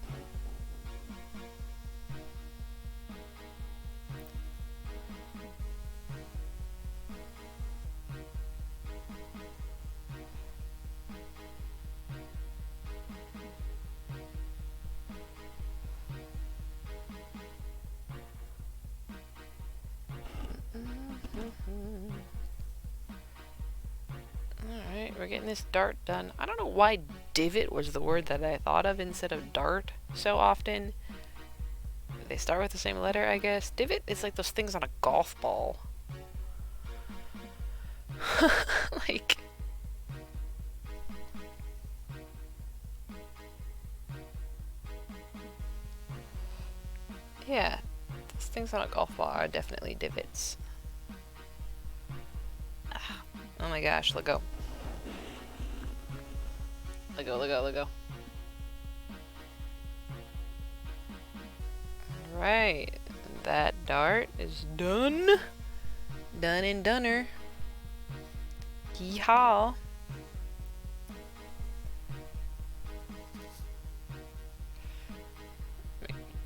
Alright, we're getting this dart done. I don't know why divot was the word that I thought of instead of dart so often. They start with the same letter, I guess. Divot is like those things on a golf ball. Like... Yeah, those things on a golf ball are definitely divots. Ah, oh my gosh, let go. Let go, let go, let go. Alright, That dart is done. Done and doner. Yeehaw.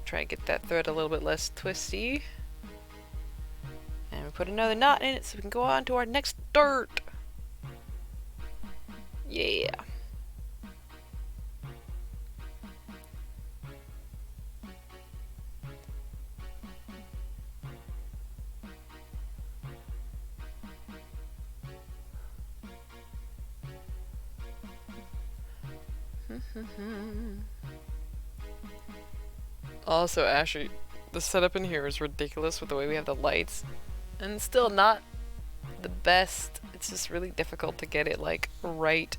Try and get that thread a little bit less twisty. And we put another knot in it so we can go on to our next dart. Yeah. Also, Ashley, the setup in here is ridiculous with the way we have the lights. And still not the best. It's just really difficult to get it, like, right.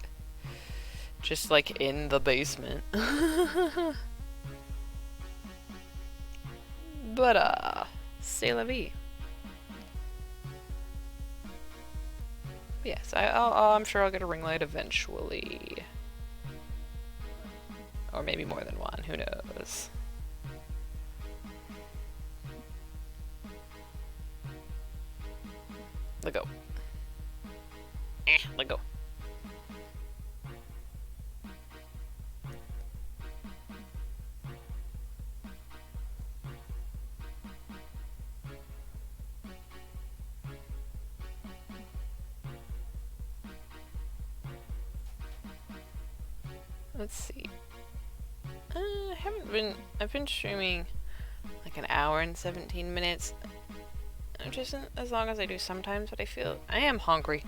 Just, like, in the basement. But, c'est la vie. Yes, I'm sure I'll get a ring light eventually. Or maybe more than one, who knows. Let go. Let go. Let's see. I've been streaming like an hour and 17 minutes. Just as long as I do sometimes, but I am hungry.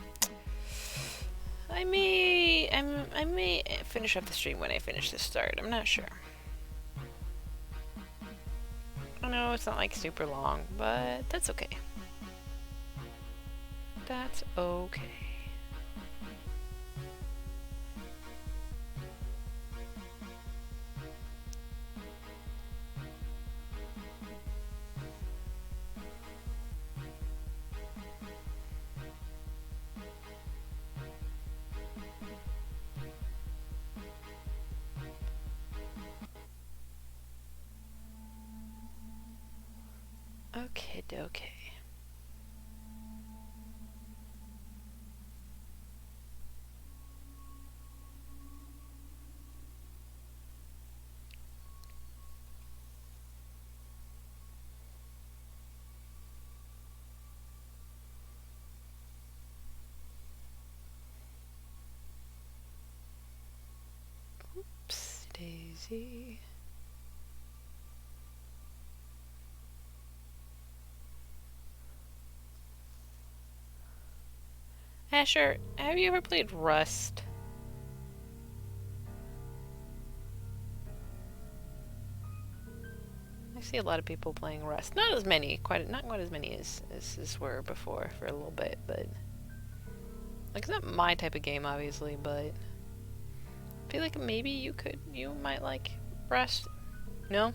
I may finish up the stream when I finish this start. I'm not sure. I know it's not like super long, but that's okay. That's okay. Okay, okay. Oops, daisy. Asher, have you ever played Rust? I see a lot of people playing Rust. Not as many, not quite as many as were before for a little bit, but like it's not my type of game, obviously, but I feel like maybe you might like Rust. No?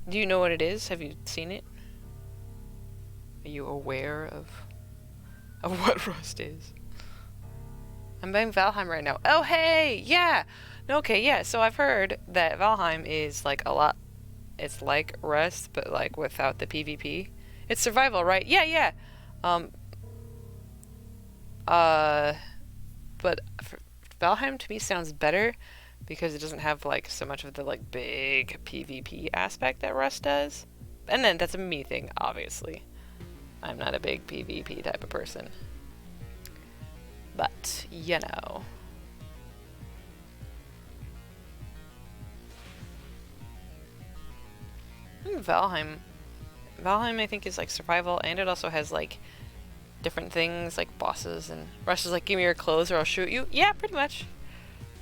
Do you know what it is? Have you seen it? Are you aware of what Rust is? I'm playing Valheim right now. Oh, hey! Yeah! Okay, yeah, so I've heard that Valheim is like a lot. It's like Rust, but like without the PvP. It's survival, right? Yeah, yeah! But Valheim to me sounds better because it doesn't have like so much of the like big PvP aspect that Rust does. And then that's a me thing, obviously. I'm not a big PvP type of person. But, you know. Valheim I think is like survival, and it also has like different things like bosses, and Rust is like, give me your clothes or I'll shoot you. Yeah, pretty much.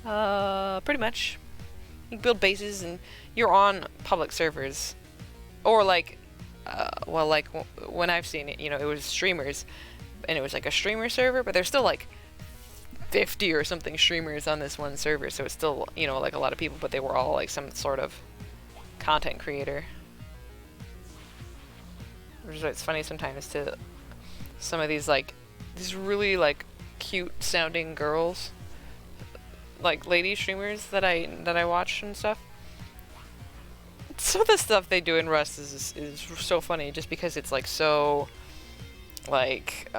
Pretty much. You can build bases and you're on public servers. Or like, well, like when I've seen it, you know, it was streamers, and it was like a streamer server, but there's still like 50 or something streamers on this one server, so it's still, you know, like a lot of people, but they were all like some sort of content creator. Which is why it's funny sometimes to some of these like these really like cute sounding girls, like lady streamers that I watch and stuff. Some of the stuff they do in Rust is so funny, just because it's like so, like,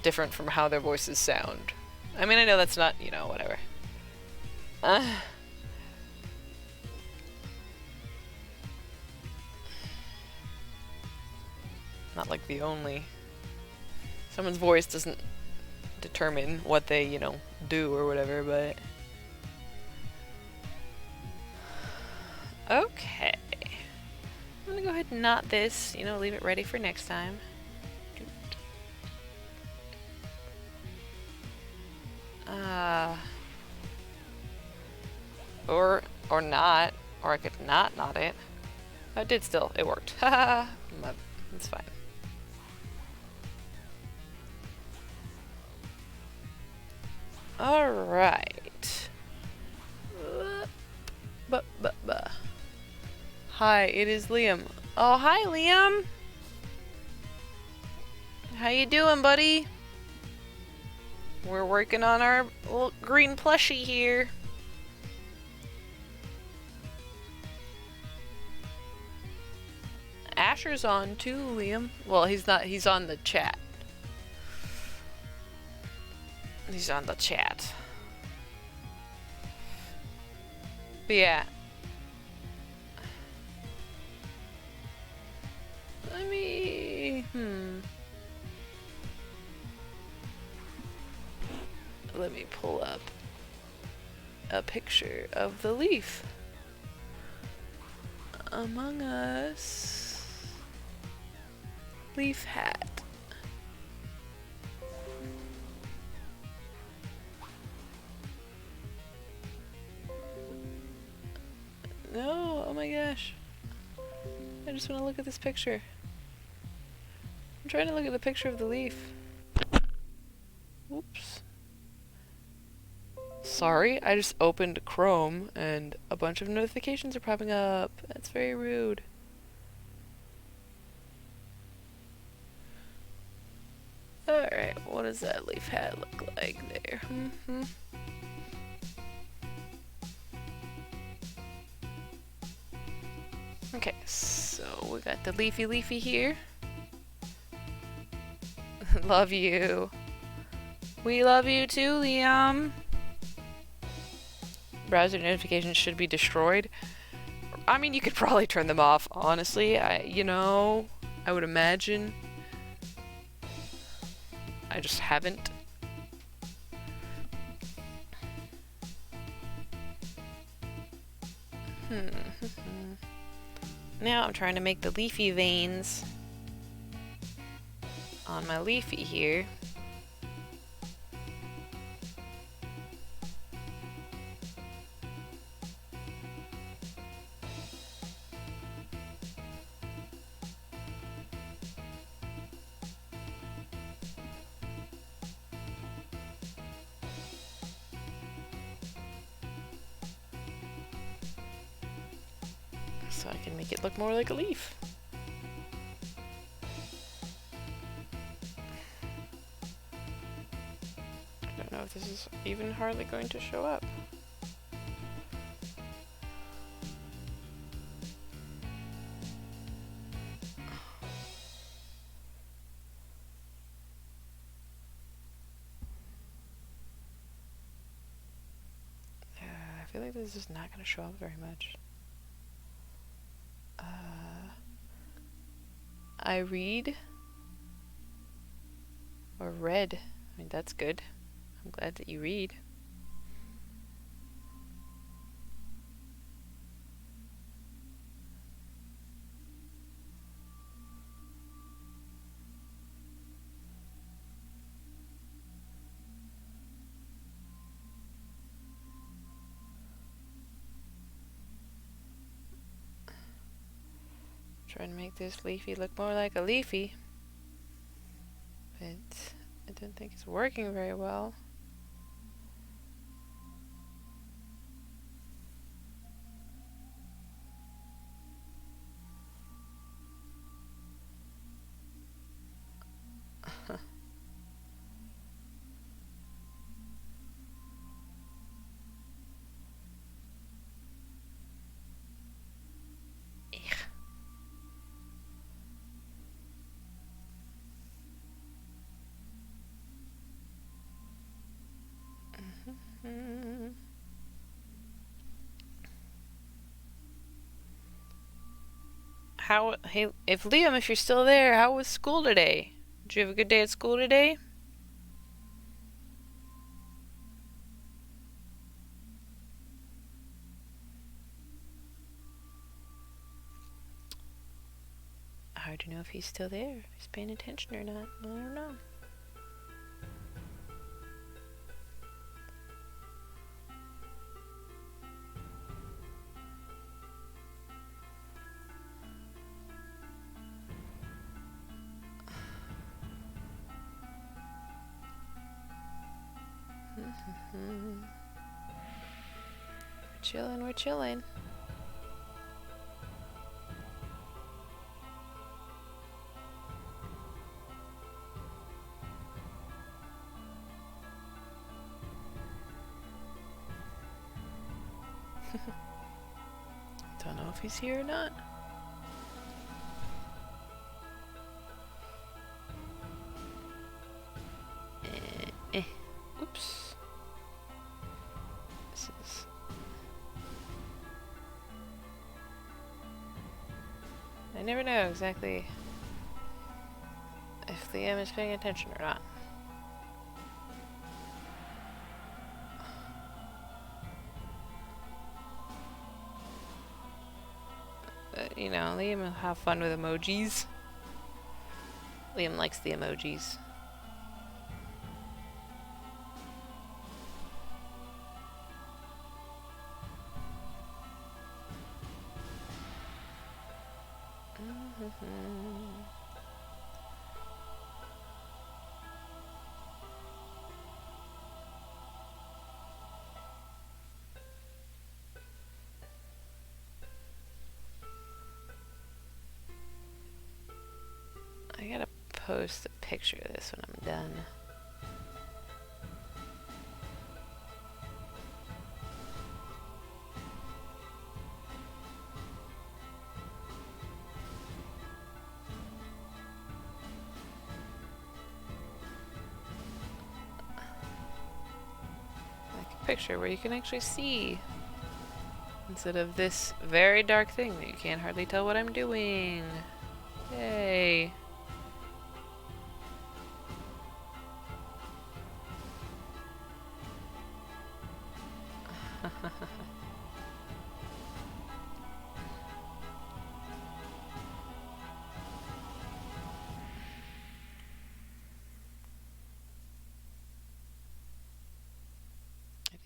different from how their voices sound. I mean, I know that's not, you know, whatever. Not like the only. Someone's voice doesn't determine what they, you know, do or whatever, but. Okay. I'm gonna go ahead and knot this, you know, leave it ready for next time. Or not. Or I could not knot it. I did still. It worked. Haha. It's fine. Alright. Hi, it is Liam. Oh, hi, Liam. How you doing, buddy? We're working on our little green plushie here. Asher's on too, Liam. Well, he's not. He's on the chat. He's on the chat. But yeah. Let me pull up a picture of the leaf. Among Us leaf hat. No, oh my gosh. I just want to look at this picture. I'm trying to look at the picture of the leaf. Oops. Sorry, I just opened Chrome and a bunch of notifications are popping up. That's very rude. Alright, what does that leaf hat look like there? Okay, so we got the leafy here. Love you. We love you too, Liam. Browser notifications should be destroyed. I mean, you could probably turn them off, honestly. I would imagine. I just haven't. Now I'm trying to make the leafy veins on my leafy here. So I can make it look more like a leaf. I don't know if this is even hardly going to show up. I feel like this is not going to show up very much. I read or read. I mean, that's good. I'm glad that you read. Trying to make this leafy look more like a leafy, but I don't think it's working very well. Hey, if Liam, if you're still there, how was school today? Did you have a good day at school today? Hard to know if he's still there, if he's paying attention or not. I don't know. We're chilling, we're chilling. Don't know if he's here or not. Oops. This is... I never know exactly if Liam is paying attention or not. You know, Liam will have fun with emojis. Liam likes the emojis. I gotta post a picture of this when I'm done. Like a picture where you can actually see, instead of this very dark thing that you can't hardly tell what I'm doing. Yay.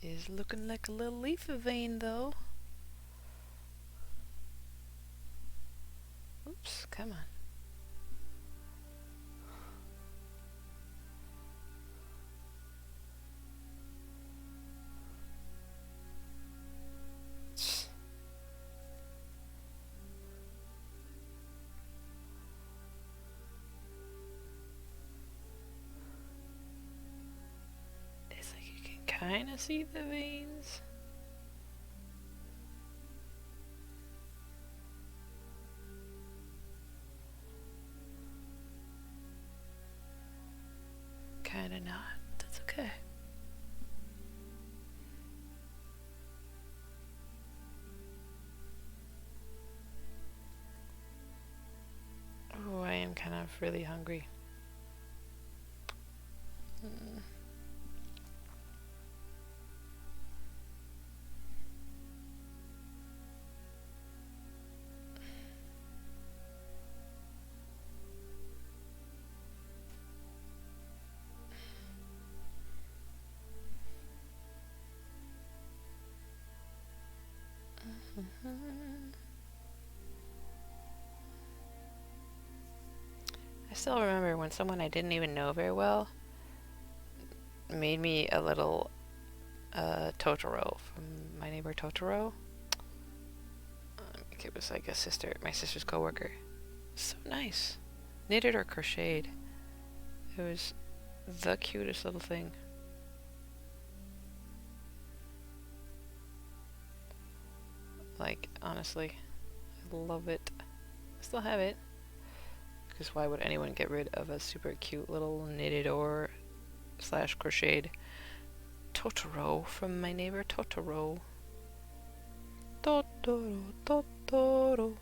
It is looking like a little leaf vein though. Oops, come on. It's like you can kind of see the veins. Kinda not. That's okay. Oh, I am kind of really hungry. I still remember when someone I didn't even know very well made me a little Totoro from My Neighbor Totoro. It was like my sister's coworker. So nice. Knitted or crocheted. It was the cutest little thing. Like, honestly, I love it. still have it. Because why would anyone get rid of a super cute little knitted or slash crocheted Totoro from my neighbor Totoro? Totoro, Totoro,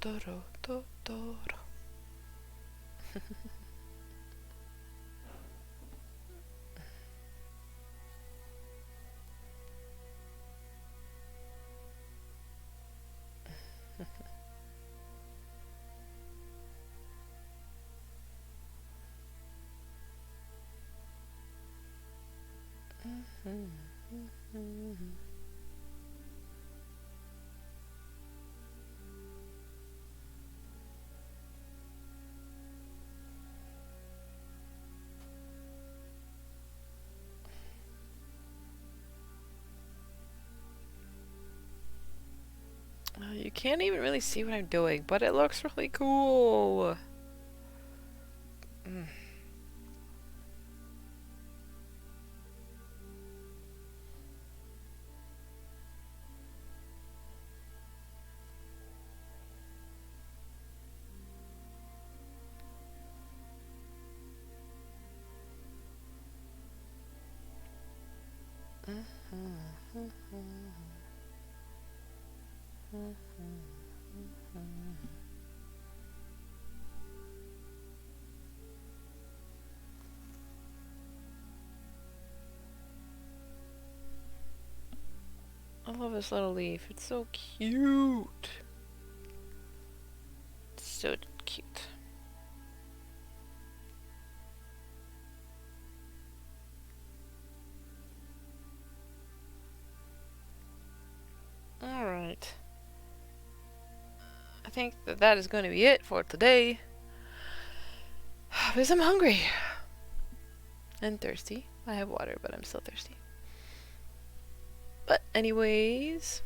Totoro, Totoro. You can't even really see what I'm doing, but it looks really cool. I love this little leaf. It's so cute. So cute. Alright. I think that is going to be it for today. Because I'm hungry. And thirsty. I have water, but I'm still thirsty. But anyways.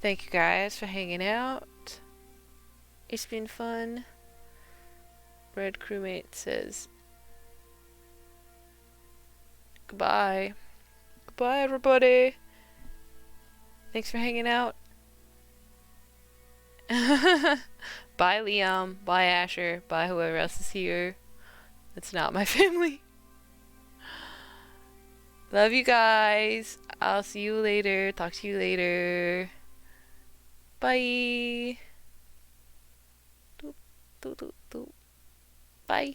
Thank you guys for hanging out. It's been fun. Red Crewmate says goodbye. Goodbye, everybody. Thanks for hanging out. Bye, Liam. Bye, Asher. Bye, whoever else is here. That's not my family. Love you guys. I'll see you later. Talk to you later. Bye. Bye.